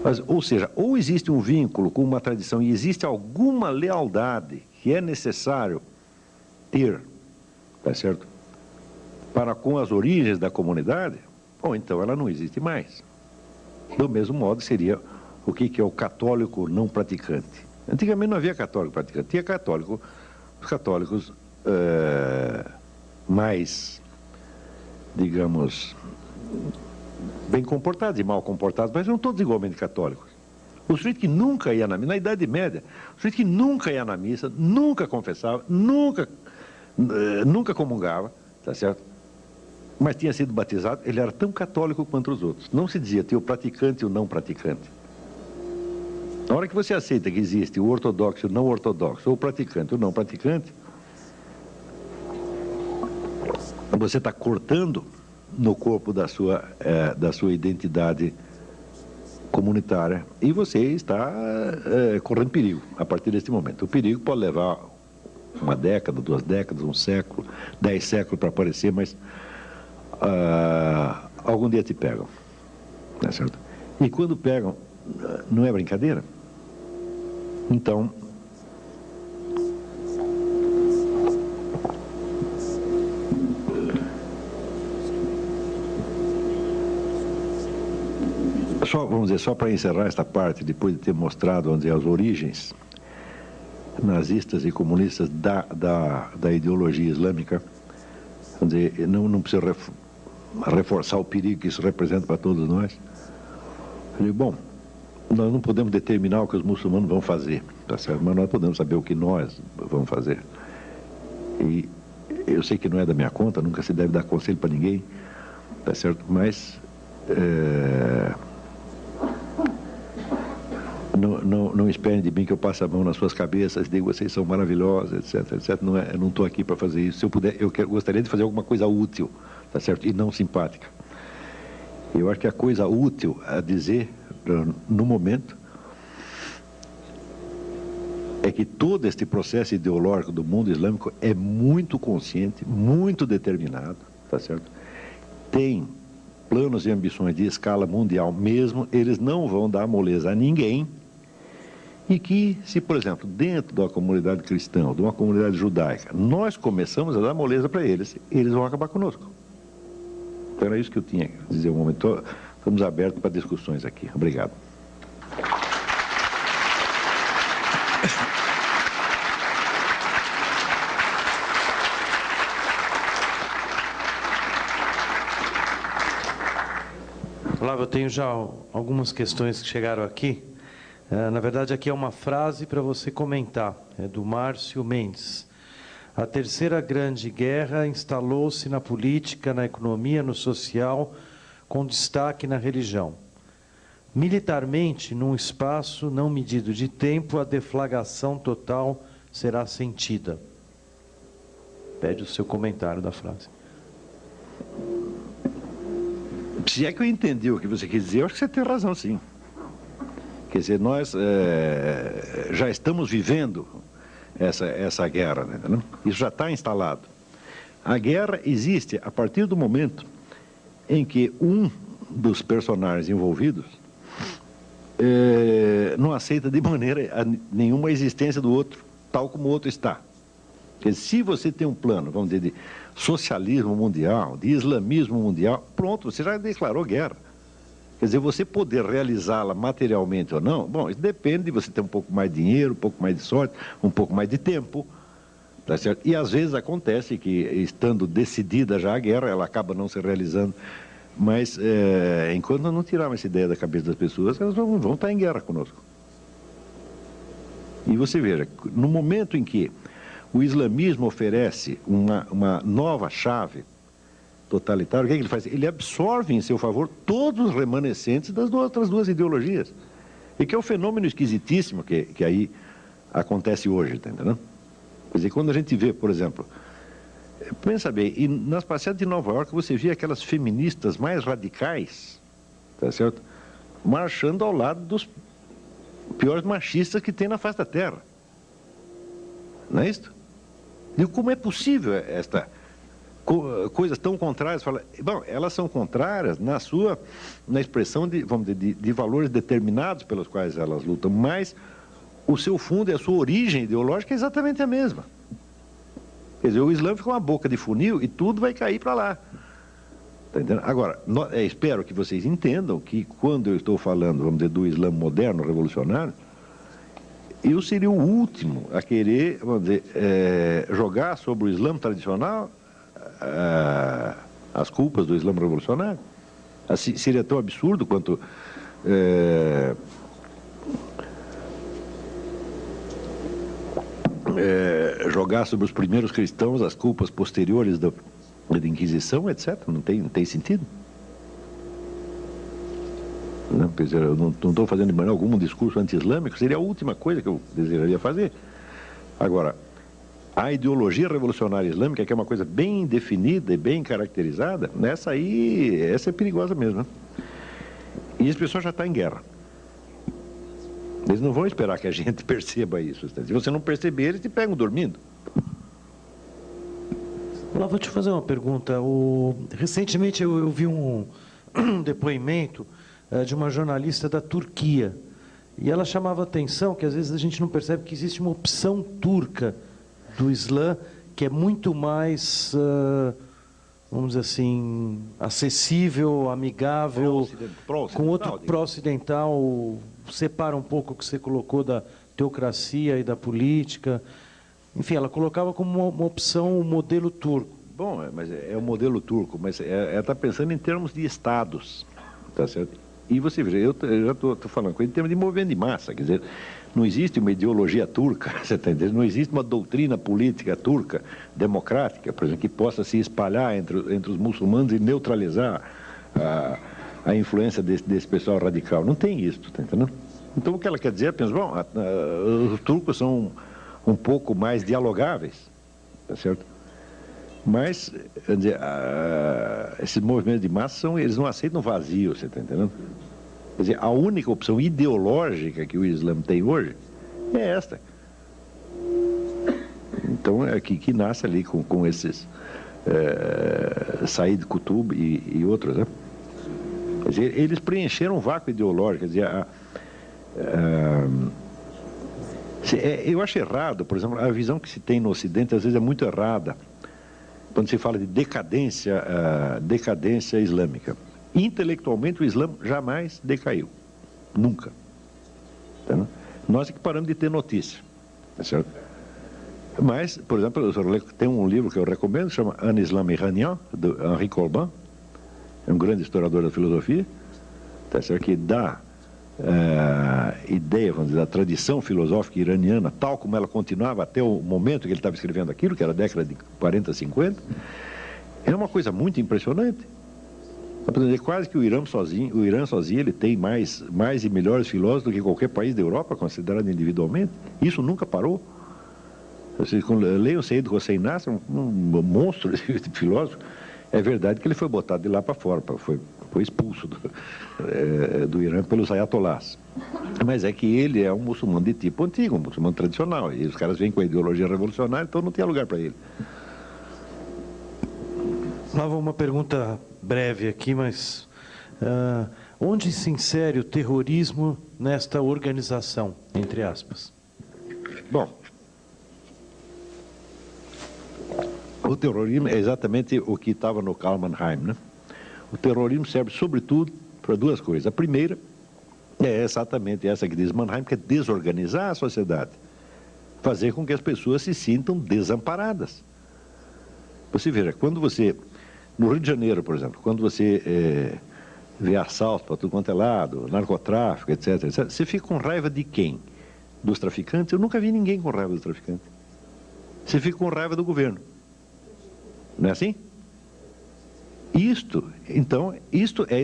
Mas, ou seja, ou existe um vínculo com uma tradição e existe alguma lealdade que é necessário ter, tá certo? Para com as origens da comunidade, ou então ela não existe mais. Do mesmo modo seria o que é o católico não praticante. Antigamente não havia católico praticante, tinha católico, os católicos mais, digamos, bem comportados e mal comportados, mas eram todos igualmente católicos. O sujeito que nunca ia na missa, na Idade Média, o sujeito que nunca ia na missa, nunca confessava, nunca comungava, tá certo? Mas tinha sido batizado, ele era tão católico quanto os outros. Não se dizia ter o praticante e o não praticante. Na hora que você aceita que existe o ortodoxo e o não ortodoxo, ou o praticante e o não praticante, você está cortando no corpo da sua identidade comunitária e você está correndo perigo a partir desse momento. O perigo pode levar 1 década, 2 décadas, 1 século, 10 séculos para aparecer, mas algum dia te pegam, não é certo? E quando pegam, não é brincadeira. Então, vamos dizer, só para encerrar esta parte, depois de ter mostrado, vamos dizer, as origens nazistas e comunistas da ideologia islâmica, vamos dizer, não precisa reforçar o perigo que isso representa para todos nós. Eu digo, bom, nós não podemos determinar o que os muçulmanos vão fazer, tá certo? Mas nós podemos saber o que nós vamos fazer. E eu sei que não é da minha conta, nunca se deve dar conselho para ninguém, tá certo? Mas não esperem de mim que eu passe a mão nas suas cabeças, digo, vocês são maravilhosos, etc, etc. Eu não estou aqui para fazer isso. Se eu puder, gostaria de fazer alguma coisa útil, tá certo? E não simpática. Eu acho que a coisa útil a dizer, no momento, é que todo este processo ideológico do mundo islâmico é muito consciente, muito determinado, tá certo? Tem planos e ambições de escala mundial mesmo, eles não vão dar moleza a ninguém. E que, se, por exemplo, dentro da comunidade cristã, de uma comunidade judaica, nós começamos a dar moleza para eles, eles vão acabar conosco. Então era isso que eu tinha que dizer um momento. Estamos abertos para discussões aqui. Obrigado. Olá, eu tenho já algumas questões que chegaram aqui. Na verdade, aqui é uma frase para você comentar. É do Márcio Mendes. A terceira grande guerra instalou-se na política, na economia, no social, com destaque na religião. Militarmente, num espaço não medido de tempo, a deflagração total será sentida. Pede o seu comentário da frase. Se é que eu entendi o que você quis dizer, eu acho que você tem razão, sim. Quer dizer, nós já estamos vivendo essa guerra, né? Isso já está instalado. A guerra existe a partir do momento em que um dos personagens envolvidos não aceita de maneira nenhuma a existência do outro, tal como o outro está. Quer dizer, se você tem um plano, vamos dizer, de socialismo mundial, de islamismo mundial, pronto, você já declarou guerra. Quer dizer, você poder realizá-la materialmente ou não, bom, isso depende de você ter um pouco mais de dinheiro, um pouco mais de sorte, um pouco mais de tempo, tá certo? E às vezes acontece que, estando decidida já a guerra, ela acaba não se realizando, mas enquanto nós não tirarmos essa ideia da cabeça das pessoas, elas vão estar em guerra conosco. E você veja, no momento em que o islamismo oferece uma nova chave totalitária, o que ele faz? Ele absorve em seu favor todos os remanescentes das outras duas ideologias. E que é um fenômeno esquisitíssimo que aí acontece hoje, tá entendendo? Quer dizer, quando a gente vê, por exemplo, pensa bem, e nas passeatas de Nova York você vê aquelas feministas mais radicais, tá certo? Marchando ao lado dos piores machistas que tem na face da Terra. Não é isso? E como é possível esta coisas tão contrárias? Fala, bom, elas são contrárias na expressão vamos dizer, de valores determinados pelos quais elas lutam, mas o seu fundo e a sua origem ideológica é exatamente a mesma. Quer dizer, o Islã fica uma boca de funil e tudo vai cair para lá. Tá entendendo? Agora, espero que vocês entendam que quando eu estou falando, vamos dizer, do Islã moderno, revolucionário, eu seria o último a querer, vamos dizer, jogar sobre o Islã tradicional as culpas do Islã revolucionário. Assim, seria tão absurdo quanto jogar sobre os primeiros cristãos as culpas posteriores da Inquisição, etc. Não tem sentido. Não, eu não estou fazendo de maneira alguma um discurso anti-islâmico, seria a última coisa que eu desejaria fazer. Agora, a ideologia revolucionária islâmica, que é uma coisa bem definida e bem caracterizada, essa é perigosa mesmo, né? E as pessoas já estão em guerra. Eles não vão esperar que a gente perceba isso. Se você não perceber, eles te pegam dormindo. Olá, vou te fazer uma pergunta. Recentemente eu vi um depoimento de uma jornalista da Turquia. E ela chamava a atenção que às vezes a gente não percebe que existe uma opção turca do Islã que é muito mais vamos dizer assim, acessível, amigável, com outro pró-ocidental, separa um pouco o que você colocou da teocracia e da política. Enfim, ela colocava como uma opção o modelo turco. Bom, mas é o modelo turco, mas ela está pensando em termos de estados, tá certo? E você veja, eu já estou falando em termos de movimento de massa, quer dizer, não existe uma ideologia turca, você está entendendo? Não existe uma doutrina política turca, democrática, por exemplo, que possa se espalhar entre os muçulmanos e neutralizar a influência desse pessoal radical. Não tem isso, está entendendo? Então o que ela quer dizer é, pensa, bom, os turcos são um pouco mais dialogáveis, tá certo? Mas, quer dizer, esses movimentos de massa, eles não aceitam vazio, você está entendendo? Quer dizer, a única opção ideológica que o Islã tem hoje é esta. Então, é que nasce ali com esses Said Qutb e outros, né? Quer dizer, eles preencheram um vácuo ideológico, quer dizer, eu acho errado, por exemplo, a visão que se tem no Ocidente às vezes é muito errada, quando se fala de decadência islâmica. Intelectualmente, o Islã jamais decaiu. Nunca. Tá? Nós é que paramos de ter notícia. Tá certo? Mas, por exemplo, tem um livro que eu recomendo, chama Un Islam iranien, de Henri Corbin, é um grande historiador da filosofia, tá certo? Que dá ideia, vamos dizer, da tradição filosófica iraniana, tal como ela continuava até o momento que ele estava escrevendo aquilo, que era a década de 40, 50, é uma coisa muito impressionante. Quase que o Irã sozinho ele tem mais e melhores filósofos do que qualquer país da Europa, considerado individualmente. Isso nunca parou. Vocês leiam o Said Hossein Nasr, um monstro de filósofo. É verdade que ele foi botado de lá para fora, foi expulso do Irã pelos ayatollahs. Mas é que ele é um muçulmano de tipo antigo, um muçulmano tradicional. E os caras vêm com a ideologia revolucionária, então não tem lugar para ele. Lá uma pergunta breve aqui, mas onde se insere o terrorismo nesta organização, entre aspas? Bom, o terrorismo é exatamente o que estava no Karl Mannheim, né? O terrorismo serve, sobretudo, para duas coisas. A primeira é exatamente essa que diz Mannheim, que é desorganizar a sociedade. Fazer com que as pessoas se sintam desamparadas. Você veja, quando você... No Rio de Janeiro, por exemplo, quando você vê assalto para tudo quanto é lado, narcotráfico, etc., etc., você fica com raiva de quem? Dos traficantes? Eu nunca vi ninguém com raiva dos traficantes. Você fica com raiva do governo. Não é assim? Isto é a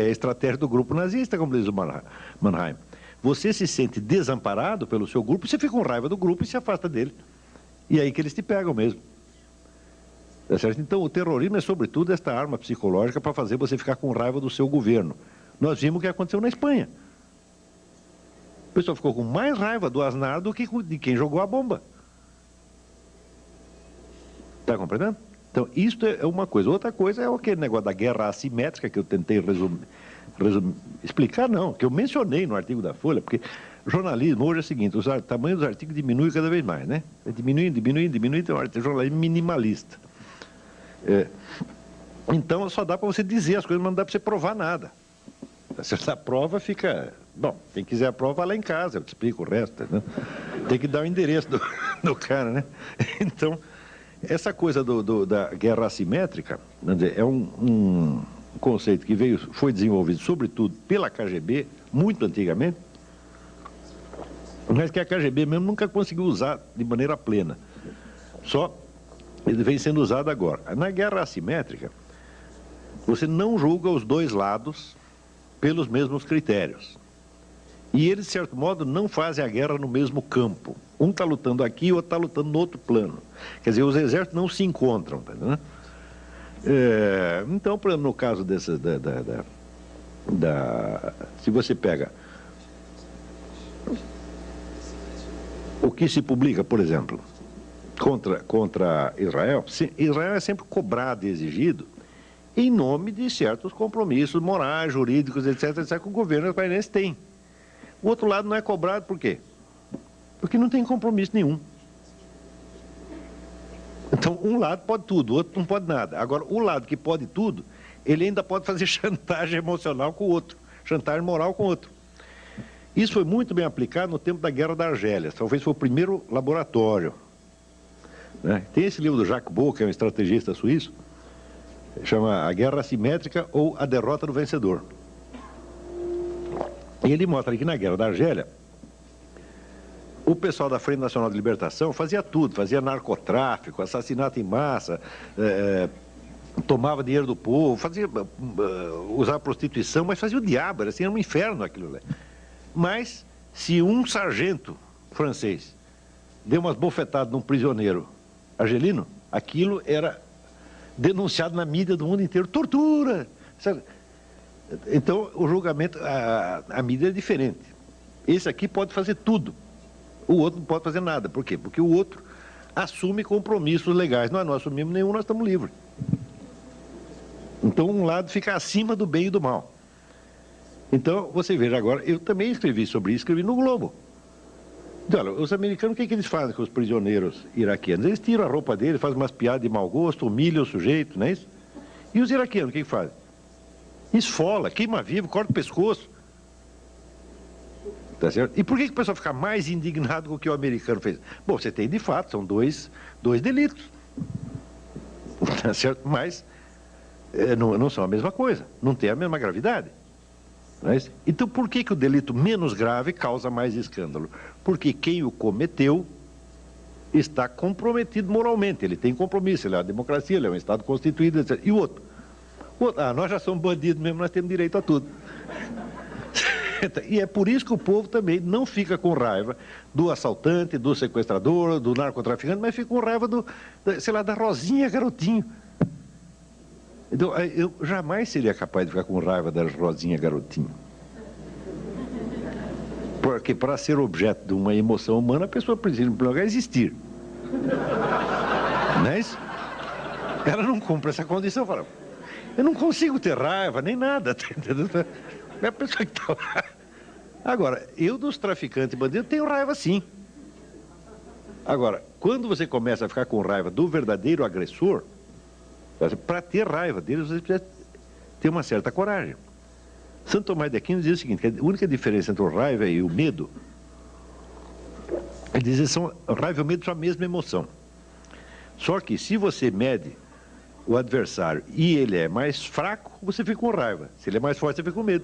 estratégia do grupo nazista, como diz o Mannheim. Você se sente desamparado pelo seu grupo, você fica com raiva do grupo e se afasta dele. E é aí que eles te pegam mesmo. Tá certo? Então, o terrorismo é, sobretudo, esta arma psicológica para fazer você ficar com raiva do seu governo. Nós vimos o que aconteceu na Espanha. O pessoal ficou com mais raiva do Aznar do que de quem jogou a bomba. Está compreendendo? Então, isto é uma coisa. Outra coisa é aquele negócio da guerra assimétrica que eu tentei explicar, não, que eu mencionei no artigo da Folha, porque jornalismo hoje é o seguinte, o tamanho dos artigos diminui cada vez mais, né? Diminuindo, então é um jornalismo minimalista. Então, só dá para você dizer as coisas, mas não dá para você provar nada. A prova fica... Bom, quem quiser a prova, vai lá em casa, eu te explico o resto, né? Tem que dar o endereço do cara, né? Então... Essa coisa da guerra assimétrica, é um conceito que foi desenvolvido, sobretudo, pela KGB, muito antigamente, mas que a KGB mesmo nunca conseguiu usar de maneira plena. Só ele vem sendo usado agora. Na guerra assimétrica, você não julga os dois lados pelos mesmos critérios. E eles, de certo modo, não fazem a guerra no mesmo campo. Um está lutando aqui, o outro está lutando no outro plano. Quer dizer, os exércitos não se encontram. Né? Então, por exemplo, no caso dessa, se você pega o que se publica, por exemplo, contra Israel, Israel é sempre cobrado e exigido em nome de certos compromissos morais, jurídicos, etc., que o governo israelense tem. O outro lado não é cobrado por quê? Porque não tem compromisso nenhum. Então, um lado pode tudo, o outro não pode nada. Agora, o lado que pode tudo, ele ainda pode fazer chantagem emocional com o outro, chantagem moral com o outro. Isso foi muito bem aplicado no tempo da Guerra da Argélia. Talvez foi o primeiro laboratório. Né? Tem esse livro do Jacques Beau, que é um estrategista suíço, chama A Guerra Assimétrica ou A Derrota do Vencedor. E ele mostra que na Guerra da Argélia, o pessoal da Frente Nacional de Libertação fazia tudo, fazia narcotráfico, assassinato em massa, tomava dinheiro do povo, usava prostituição, mas fazia o diabo, era um inferno aquilo lá. Mas, se um sargento francês deu umas bofetadas num prisioneiro argelino, aquilo era denunciado na mídia do mundo inteiro, tortura, sabe? Então, o julgamento, a mídia é diferente. Esse aqui pode fazer tudo, o outro não pode fazer nada. Por quê? Porque o outro assume compromissos legais. Nós não assumimos nenhum, nós estamos livres. Então, um lado fica acima do bem e do mal. Então, você veja agora, eu também escrevi sobre isso, escrevi no Globo. Então, olha, os americanos, o que eles fazem com os prisioneiros iraquianos? Eles tiram a roupa deles, fazem umas piadas de mau gosto, humilham o sujeito, não é isso? E os iraquianos, o que fazem? Esfola, queima vivo, corta o pescoço. Tá certo? E por que o pessoal fica mais indignado com o que o americano fez? Bom, você tem de fato, são dois delitos. Tá certo? Mas não são a mesma coisa, não tem a mesma gravidade. Então, por que o delito menos grave causa mais escândalo? Porque quem o cometeu está comprometido moralmente, ele tem compromisso, ele é uma democracia, ele é um Estado constituído, etc. E o outro? Nós já somos bandidos mesmo, nós temos direito a tudo. E é por isso que o povo também não fica com raiva do assaltante, do sequestrador, do narcotraficante, mas fica com raiva da Rosinha Garotinho. Então, eu jamais seria capaz de ficar com raiva da Rosinha Garotinho. Porque para ser objeto de uma emoção humana, a pessoa precisa, em primeiro lugar, existir. Não é isso? Ela não cumpre essa condição. Fala, eu não consigo ter raiva, nem nada. É a pessoa que está lá. Agora, eu dos traficantes e bandidos tenho raiva sim. Agora, quando você começa a ficar com raiva do verdadeiro agressor, para ter raiva deles, você precisa ter uma certa coragem. Santo Tomás de Aquino diz o seguinte, que a única diferença entre o raiva e o medo, ele diz que a raiva e o medo são a mesma emoção. Só que se você mede o adversário e ele é mais fraco, você fica com raiva. Se ele é mais forte, você fica com medo.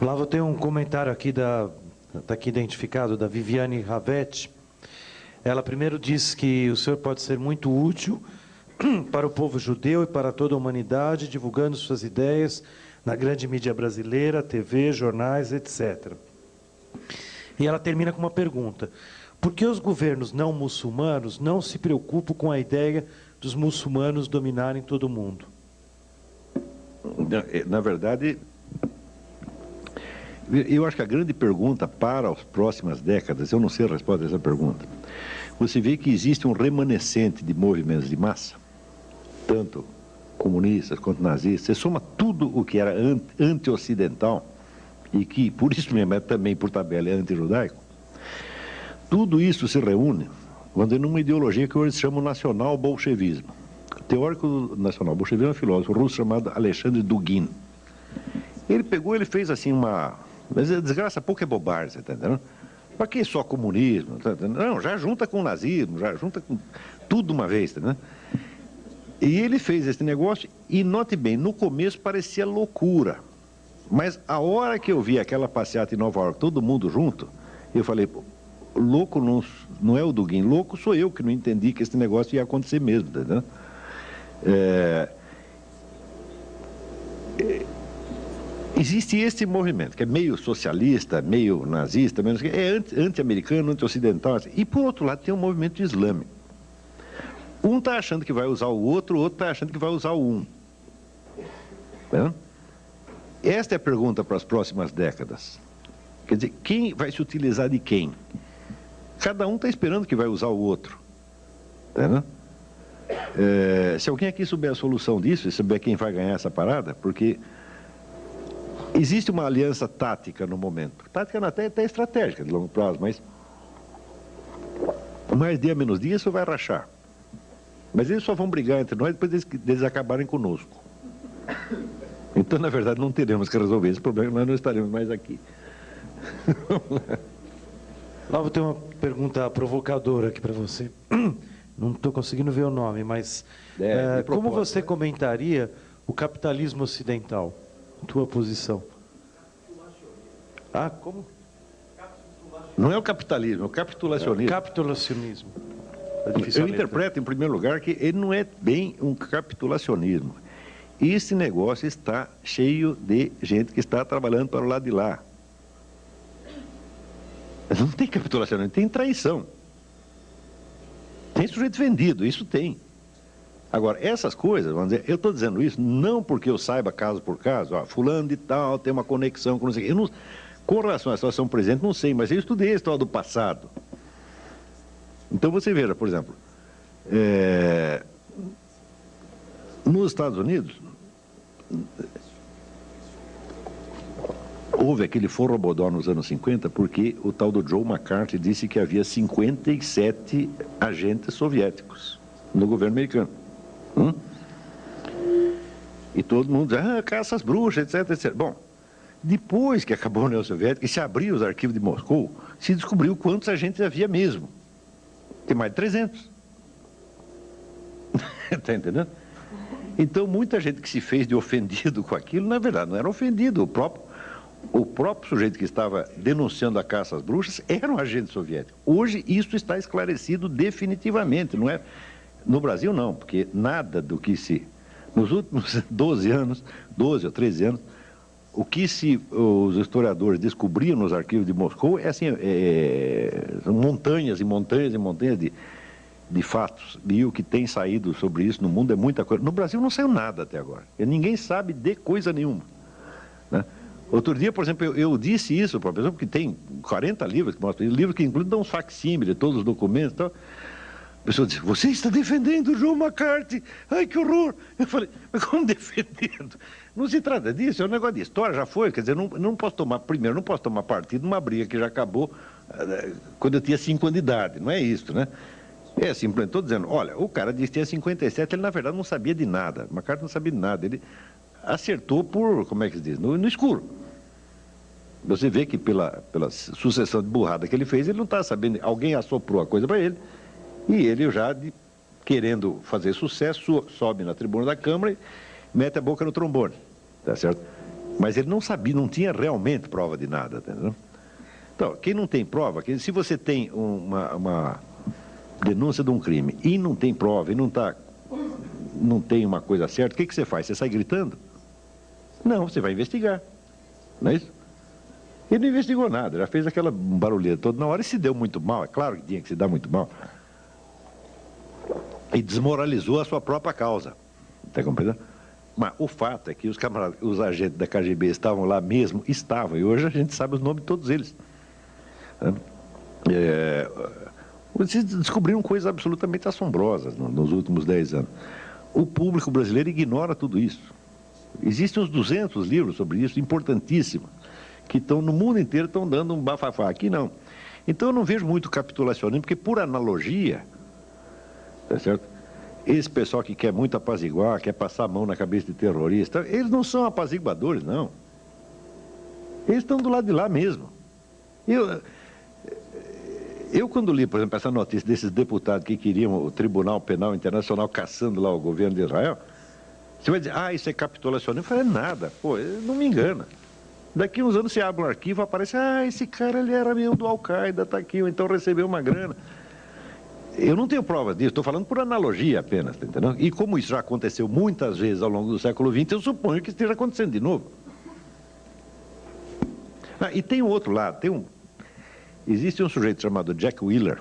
Lá eu tenho um comentário aqui, está aqui identificado, da Viviane Ravetti. Ela primeiro diz que o senhor pode ser muito útil para o povo judeu e para toda a humanidade, divulgando suas ideias na grande mídia brasileira, TV, jornais, etc. E ela termina com uma pergunta. Por que os governos não muçulmanos não se preocupam com a ideia dos muçulmanos dominarem todo o mundo? Na verdade, eu acho que a grande pergunta para as próximas décadas, eu não sei a resposta a essa pergunta, você vê que existe um remanescente de movimentos de massa, tanto comunistas quanto nazistas, você soma tudo o que era anti-ocidental, e que, por isso mesmo, também por tabela é anti-judaico, tudo isso se reúne numa ideologia que hoje se chama nacional-bolchevismo. O teórico do nacional-bolchevismo é um filósofo russo chamado Alexandre Dugin. Ele fez assim mas a desgraça pouco é bobagem, você está entendendo? Para que só comunismo? Tá entendendo? Não, já junta com o nazismo, já junta com tudo uma vez, tá entendendo? E ele fez esse negócio e, note bem, no começo parecia loucura. Mas a hora que eu vi aquela passeata em Nova York, todo mundo junto, eu falei, louco não é o Dugin, louco sou eu que não entendi que esse negócio ia acontecer mesmo, tá entendendo? Existe este movimento, que é meio socialista, meio nazista, é anti-americano, anti-ocidental, assim. E por outro lado tem um movimento islâmico. Um está achando que vai usar o outro está achando que vai usar o um. Tá? Esta é a pergunta para as próximas décadas. Quer dizer, quem vai se utilizar de quem? Cada um está esperando que vai usar o outro. Tá? Se alguém aqui souber a solução disso, e souber quem vai ganhar essa parada, porque existe uma aliança tática no momento. Tática até estratégica, de longo prazo, mas Mais dia, menos dia, isso vai rachar. Mas eles só vão brigar entre nós depois deles acabarem conosco. Então, na verdade, não teremos que resolver esse problema, nós não estaremos mais aqui. Lá vou ter uma pergunta provocadora aqui para você. Não estou conseguindo ver o nome, mas como você comentaria o capitalismo ocidental? Tua posição? Ah, como? Não é o capitalismo, é o capitulacionismo. Capitulacionismo. Eu interpreto, em primeiro lugar, que ele não é bem um capitulacionismo. Esse negócio está cheio de gente que está trabalhando para o lado de lá. Não tem capitulacionismo, tem traição. Tem sujeito vendido, isso tem. Agora, essas coisas, vamos dizer, eu estou dizendo isso não porque eu saiba caso por caso, fulano de tal tem uma conexão com não sei o quê. Eu não, com relação à situação presente, não sei, mas eu estudei a história do passado. Então você veja, por exemplo, nos Estados Unidos, houve aquele forrobodó nos anos 50 porque o tal do Joe McCarthy disse que havia 57 agentes soviéticos no governo americano. E todo mundo diz, caça às bruxas, etc, etc. Bom, depois que acabou a União Soviética e se abriu os arquivos de Moscou, se descobriu quantos agentes havia mesmo. Tem mais de 300. Está entendendo? Então, muita gente que se fez de ofendido com aquilo, na verdade, não era ofendido. O próprio sujeito que estava denunciando a caça às bruxas era um agente soviético. Hoje, isso está esclarecido definitivamente. Não é... No Brasil, não, porque nada do que se... Nos últimos 12 ou 13 anos, o que os historiadores descobriam nos arquivos de Moscou é assim, montanhas e montanhas e montanhas de fatos. E o que tem saído sobre isso no mundo é muita coisa. No Brasil não saiu nada até agora. Ninguém sabe de coisa nenhuma. Né? Outro dia, por exemplo, eu disse isso para a pessoa, porque tem 40 livros que mostram, livros que incluem um facsímile, todos os documentos e tal. A pessoa disse, você está defendendo o Joe McCarthy? Ai, que horror! Eu falei, mas como defendendo? Não se trata disso, é um negócio de história, já foi. Quer dizer, não posso tomar partido numa briga que já acabou quando eu tinha 5 anos de idade. Não é isso, né? É simplesmente, estou dizendo, olha, o cara disse que tinha 57, ele na verdade não sabia de nada. McCarthy não sabia de nada, ele acertou por, como é que se diz, no escuro. Você vê que pela sucessão de burrada que ele fez, ele não está sabendo, alguém assoprou a coisa para ele, e ele já, querendo fazer sucesso, sobe na tribuna da Câmara e mete a boca no trombone, tá certo? Mas ele não sabia, não tinha realmente prova de nada, tá entendendo? Então, quem não tem prova, se você tem uma denúncia de um crime e não tem prova, e não tem uma coisa certa, o que você faz? Você sai gritando? Não, você vai investigar, não é isso? Ele não investigou nada, já fez aquela barulheira toda na hora e se deu muito mal, é claro que tinha que se dar muito mal. E desmoralizou a sua própria causa. Está compreendendo? Mas o fato é que os agentes da KGB estavam lá mesmo, estavam, e hoje a gente sabe os nomes de todos eles. Vocês descobriram coisas absolutamente assombrosas nos últimos 10 anos. O público brasileiro ignora tudo isso. Existem uns 200 livros sobre isso, importantíssimos, que estão no mundo inteiro, estão dando um bafafá. Aqui não. Então eu não vejo muito capitulacionismo, porque por analogia, tá certo? Esse pessoal que quer muito apaziguar, quer passar a mão na cabeça de terrorista, eles não são apaziguadores, não. Eles estão do lado de lá mesmo. Eu quando li, por exemplo, essa notícia desses deputados que queriam o Tribunal Penal Internacional caçando lá o governo de Israel, você vai dizer, isso é capitulacionismo. Eu falei, nada, pô, não me engana. Daqui uns anos você abre um arquivo, aparece, esse cara ele era mesmo do Al-Qaeda, está aqui, ou então recebeu uma grana. Eu não tenho prova disso, estou falando por analogia apenas, tá entendendo? E como isso já aconteceu muitas vezes ao longo do século XX, eu suponho que esteja acontecendo de novo. E tem um outro lado, existe um sujeito chamado Jack Wheeler,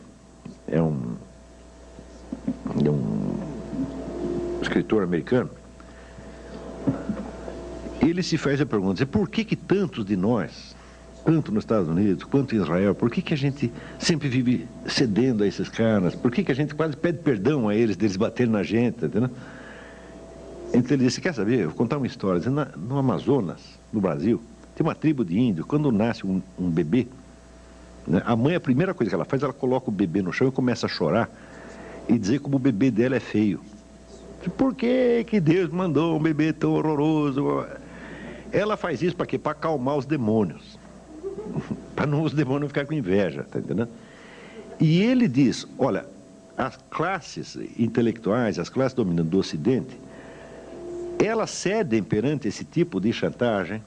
é um escritor americano. Ele se faz a pergunta, por que tantos de nós, tanto nos Estados Unidos quanto em Israel, por que a gente sempre vive cedendo a esses caras? Por que a gente quase pede perdão a eles, deles baterem na gente, entendeu? Então ele disse, quer saber, eu vou contar uma história. No Amazonas, no Brasil, tem uma tribo de índios, quando nasce um bebê, né? A mãe, a primeira coisa que ela faz, ela coloca o bebê no chão e começa a chorar e dizer como o bebê dela é feio. Por que Deus mandou um bebê tão horroroso? Ela faz isso para quê? Para acalmar os demônios. Para os demônios não ficarem com inveja, tá entendendo? E ele diz, olha, as classes intelectuais, as classes dominantes do Ocidente, elas cedem perante esse tipo de chantagem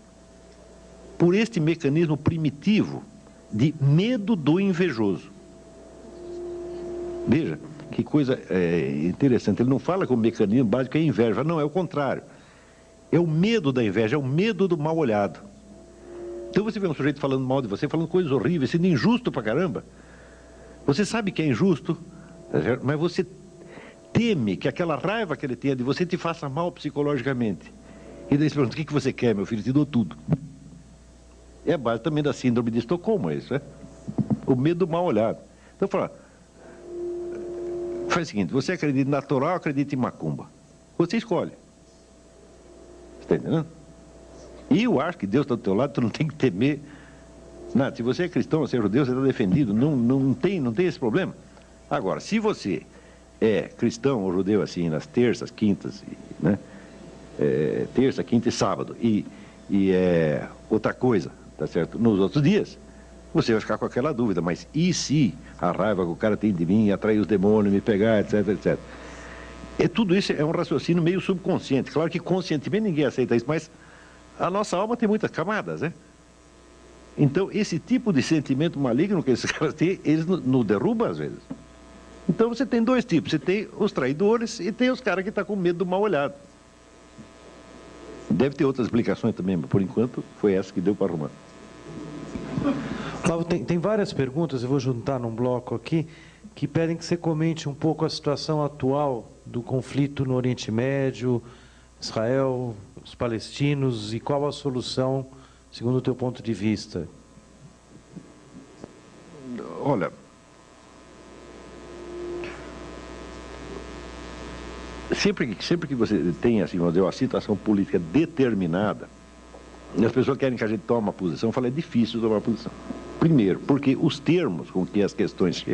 por este mecanismo primitivo de medo do invejoso. Veja, que coisa interessante. Ele não fala que o mecanismo básico é inveja. Não, é o contrário. É o medo da inveja, é o medo do mal olhado. Então você vê um sujeito falando mal de você, falando coisas horríveis, sendo injusto pra caramba. Você sabe que é injusto, mas você teme que aquela raiva que ele tenha de você te faça mal psicologicamente. E daí você pergunta, o que você quer, meu filho? Te dou tudo. É a base também da síndrome de Estocolmo, é isso, né? O medo do mal olhado. Então fala, faz o seguinte, você acredita em natural ou acredita em macumba? Você escolhe. Você está entendendo? E eu acho que Deus está do teu lado, tu não tem que temer nada. Se você é cristão, você é judeu, você está defendido. Não tem esse problema. Agora, se você é cristão ou judeu assim, nas terças, quintas, né? Terça, quinta e sábado, e é outra coisa, tá certo? Nos outros dias, você vai ficar com aquela dúvida, mas e se a raiva que o cara tem de mim, atrair os demônios, me pegar, etc, etc. Tudo isso é um raciocínio meio subconsciente. Claro que conscientemente ninguém aceita isso, mas a nossa alma tem muitas camadas, né? Então, esse tipo de sentimento maligno que esses caras têm, eles nos derrubam às vezes. Então, você tem dois tipos. Você tem os traidores e tem os caras que estão com medo do mal olhado. Deve ter outras explicações também, mas por enquanto foi essa que deu para arrumar. Flávio, tem várias perguntas, eu vou juntar num bloco aqui, que pedem que você comente um pouco a situação atual do conflito no Oriente Médio, Israel, os palestinos, e qual a solução, segundo o teu ponto de vista? Olha, sempre que você tem assim, vamos dizer, uma situação política determinada, e as pessoas querem que a gente tome uma posição, eu falo, é difícil tomar uma posição. Primeiro, porque os termos com que as questões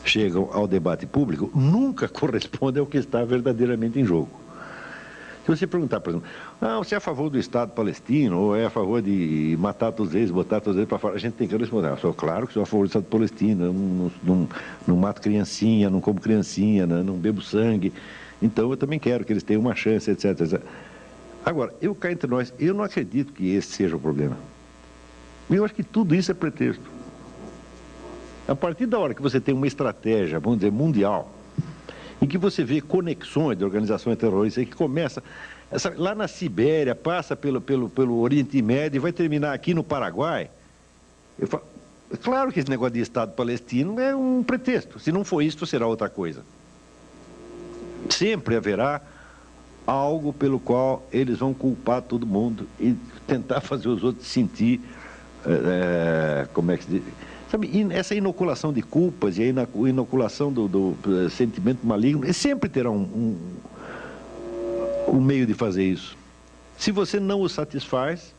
chegam ao debate público nunca correspondem ao que está verdadeiramente em jogo. Se você perguntar, por exemplo, você é a favor do Estado palestino ou é a favor de matar todos eles, botar todos eles para fora, a gente tem que responder, sou claro que sou a favor do Estado palestino, eu não mato criancinha, não como criancinha, não bebo sangue, então eu também quero que eles tenham uma chance, etc, etc. Agora, eu cá entre nós, eu não acredito que esse seja o problema. Eu acho que tudo isso é pretexto. A partir da hora que você tem uma estratégia, vamos dizer, mundial, em que você vê conexões de organizações terroristas que começa lá na Sibéria, passa pelo Oriente Médio e vai terminar aqui no Paraguai. Eu falo, é claro que esse negócio de Estado palestino é um pretexto. Se não for isso, será outra coisa. Sempre haverá algo pelo qual eles vão culpar todo mundo e tentar fazer os outros sentir, como é que se diz? Sabe, essa inoculação de culpas e a inoculação do sentimento maligno, sempre terá um meio de fazer isso. Se você não os satisfaz,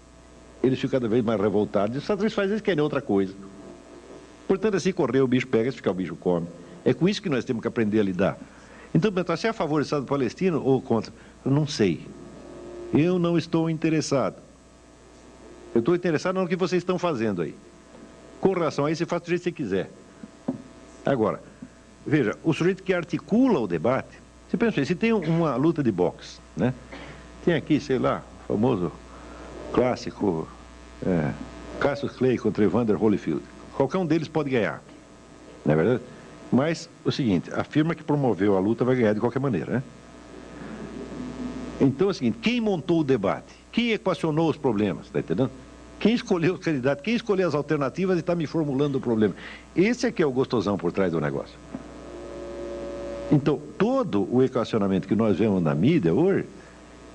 eles ficam cada vez mais revoltados. E satisfaz, eles querem outra coisa. Portanto, assim correr, o bicho pega, se ficar, o bicho come. É com isso que nós temos que aprender a lidar. Então, se é a favor do Estado palestino ou contra? Eu não sei. Eu não estou interessado. Eu estou interessado no que vocês estão fazendo aí. Com relação a isso, você faz do jeito que você quiser. Agora, veja, o sujeito que articula o debate, você pensa, se tem uma luta de boxe, né? Tem aqui, sei lá, o famoso clássico Cassius Clay contra Evander Holyfield. Qualquer um deles pode ganhar, não é verdade? Mas, o seguinte, a firma que promoveu a luta vai ganhar de qualquer maneira, né? Então é o seguinte, quem montou o debate? Quem equacionou os problemas, está entendendo? Quem escolheu os candidatos, quem escolheu as alternativas e está me formulando o problema. Esse é que é o gostosão por trás do negócio. Então, todo o equacionamento que nós vemos na mídia hoje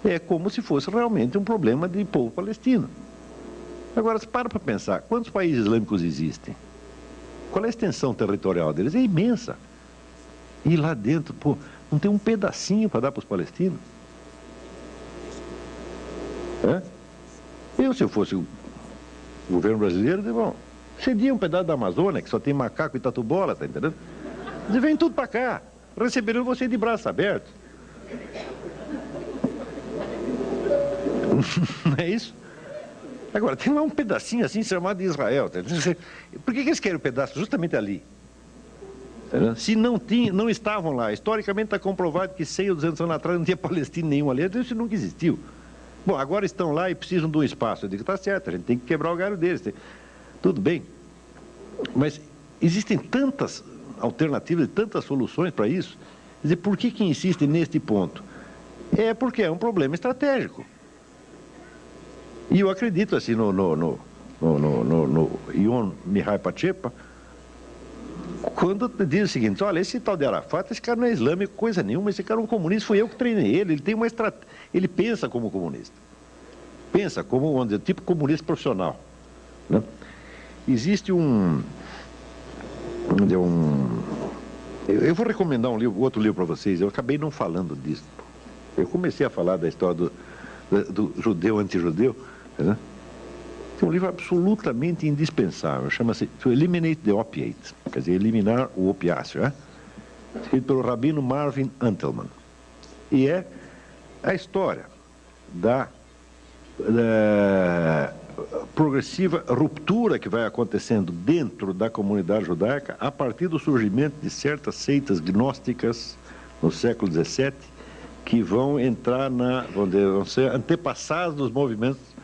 é como se fosse realmente um problema de povo palestino. Agora, se para pensar, quantos países islâmicos existem? Qual é a extensão territorial deles? É imensa. E lá dentro, pô, não tem um pedacinho para dar para os palestinos? Se eu fosse o governo brasileiro, bom, Cedia um pedaço da Amazônia, que só tem macaco e tatu-bola, tá entendendo? Eles vêm tudo para cá. Receberam você de braços abertos. Não é isso? Agora, tem lá um pedacinho assim chamado de Israel. Tá? Por que eles querem o pedaço justamente ali? Tá? Se não estavam lá, historicamente está comprovado que 100 ou 200 anos atrás não tinha palestino nenhum ali, então isso nunca existiu. Bom, agora estão lá e precisam de um espaço. Eu digo, tá certo, a gente tem que quebrar o galho deles. Tudo bem. Mas existem tantas alternativas e tantas soluções para isso. Quer dizer, por que insistem neste ponto? É porque é um problema estratégico. E eu acredito assim no Ion Mihai Pachepa, quando diz o seguinte: olha, esse tal de Arafat, esse cara não é islâmico, coisa nenhuma, esse cara é um comunista, fui eu que treinei ele, ele tem uma estratégia, ele pensa como comunista. Pensa como, vamos dizer, tipo comunista profissional. Né? Existe eu vou recomendar outro livro para vocês, eu acabei não falando disso. Eu comecei a falar da história do judeu anti-judeu. Né? Tem um livro absolutamente indispensável, chama-se To Eliminate the Opiate, quer dizer, eliminar o opiáceo, né? Escrito pelo rabino Marvin Antelman. E é a história da progressiva ruptura que vai acontecendo dentro da comunidade judaica a partir do surgimento de certas gnósticas no século XVII, que vão entrar vão ser antepassados dos movimentos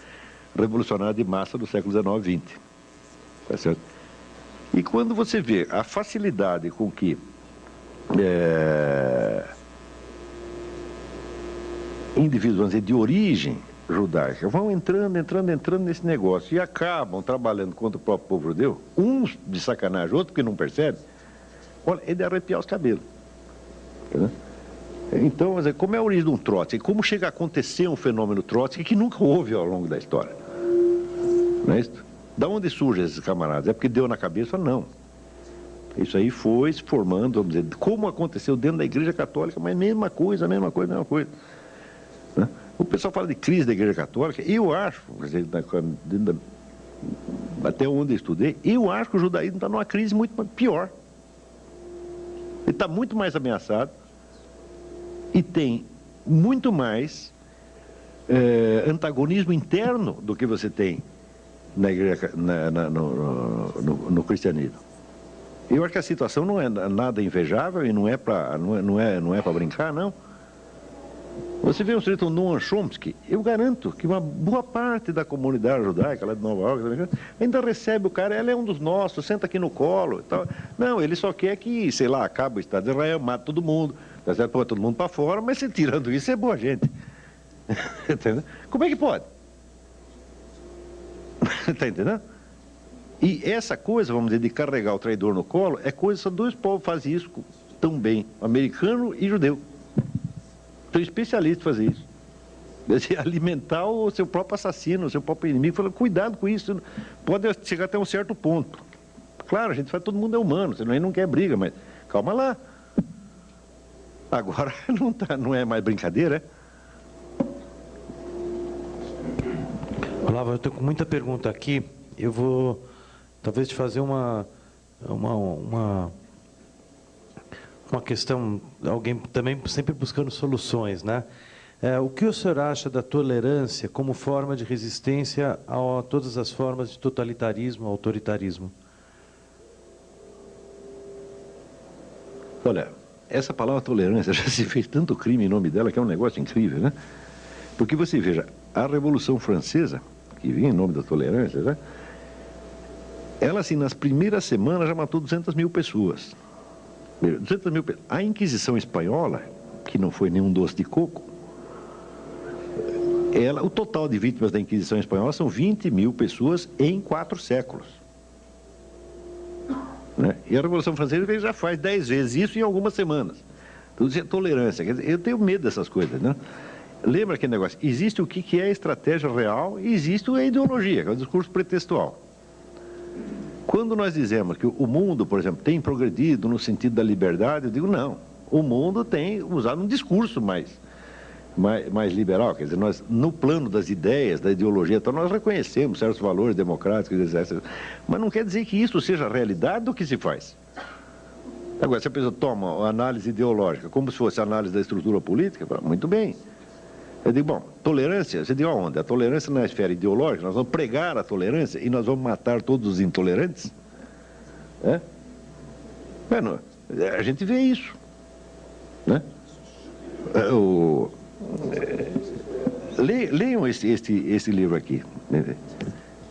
revolucionários de massa do século XIX e XX. Tá certo? E quando você vê a facilidade com que indivíduos, vamos dizer, de origem judaica vão entrando nesse negócio e acabam trabalhando contra o próprio povo judeu, uns de sacanagem, outros que não percebem, olha, é de arrepiar os cabelos. Tá? Então, como é a origem de um Trotsky? Como chega a acontecer um fenômeno Trotsky que nunca houve ao longo da história? Não é isso? Da onde surgem esses camaradas? É porque deu na cabeça? Não. Isso aí foi se formando, vamos dizer, como aconteceu dentro da Igreja Católica, mas mesma coisa. Né? O pessoal fala de crise da Igreja Católica, eu acho, até onde eu estudei, eu acho que o judaísmo está numa crise muito pior. Ele está muito mais ameaçado e tem muito mais antagonismo interno do que você tem na igreja, no cristianismo. Eu acho que a situação não é nada invejável e não é para brincar, não. Você vê um sujeito como Noam Chomsky, eu garanto que uma boa parte da comunidade judaica lá de Nova York ainda recebe o cara, ele é um dos nossos, senta aqui no colo e tal. Não, ele só quer que, sei lá, acabe o Estado de Israel, mata todo mundo, tá certo? Põe todo mundo para fora, mas se tirando isso é boa gente. Entendeu? Como é que pode? Está entendendo? E essa coisa, vamos dizer, de carregar o traidor no colo, é coisa, só dois povos fazem isso tão bem, americano e judeu. São especialistas em fazer isso. Alimentar o seu próprio assassino, o seu próprio inimigo, falando, cuidado com isso, pode chegar até um certo ponto. Claro, a gente fala, todo mundo é humano, senão a gente não quer briga, mas calma lá. Agora não é mais brincadeira, é? Olavo, eu estou com muita pergunta aqui. Eu vou talvez te fazer uma questão, alguém também sempre buscando soluções, né? O que o senhor acha da tolerância como forma de resistência a todas as formas de totalitarismo, autoritarismo? Olha, essa palavra tolerância já se fez tanto crime em nome dela que é um negócio incrível, né? Porque você veja, a Revolução Francesa, que vinha em nome da tolerância, né? Ela, assim, nas primeiras semanas já matou 200 mil pessoas. 200 mil pessoas. A Inquisição Espanhola, que não foi nenhum doce de coco, o total de vítimas da Inquisição Espanhola são 20 mil pessoas em 4 séculos. Né? E a Revolução Francesa já faz 10 vezes isso em algumas semanas. Tudo isso é tolerância. Quer dizer, eu tenho medo dessas coisas, né? Lembra aquele negócio? Existe o que é a estratégia real e existe a ideologia, que é o discurso pretextual. Quando nós dizemos que o mundo, por exemplo, tem progredido no sentido da liberdade, eu digo não. O mundo tem usado um discurso mais mais liberal, quer dizer, nós, no plano das ideias, da ideologia, então nós reconhecemos certos valores democráticos, etc. Mas não quer dizer que isso seja a realidade do que se faz. Agora, se a pessoa toma a análise ideológica como se fosse a análise da estrutura política, muito bem. Eu digo, bom, tolerância, você diz aonde? A tolerância na esfera ideológica, nós vamos pregar a tolerância e nós vamos matar todos os intolerantes? É? Bueno, a gente vê isso, né? Leiam esse livro aqui.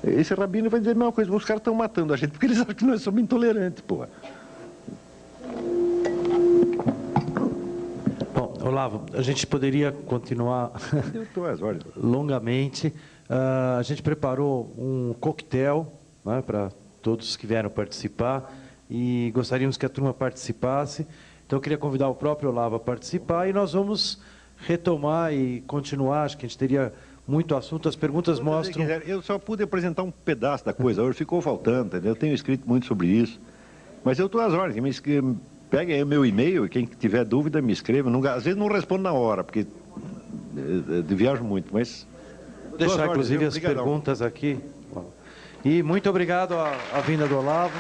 Esse rabino vai dizer a mesma coisa, os caras estão matando a gente porque eles acham que nós somos intolerantes, porra. Bom, Olavo, a gente poderia continuar longamente. A gente preparou um coquetel, né, para todos que vieram participar e gostaríamos que a turma participasse. Então, eu queria convidar o próprio Olavo a participar e nós vamos retomar e continuar. Acho que a gente teria muito assunto. As perguntas mostram... Eu só pude apresentar um pedaço da coisa, hoje ficou faltando, entendeu? Eu tenho escrito muito sobre isso. Mas eu estou às ordens. Peguem aí o meu e-mail e quem tiver dúvida me escreva. Às vezes não respondo na hora, porque viajo muito, mas... Vou deixar, inclusive, as perguntas aqui. E muito obrigado à vinda do Olavo.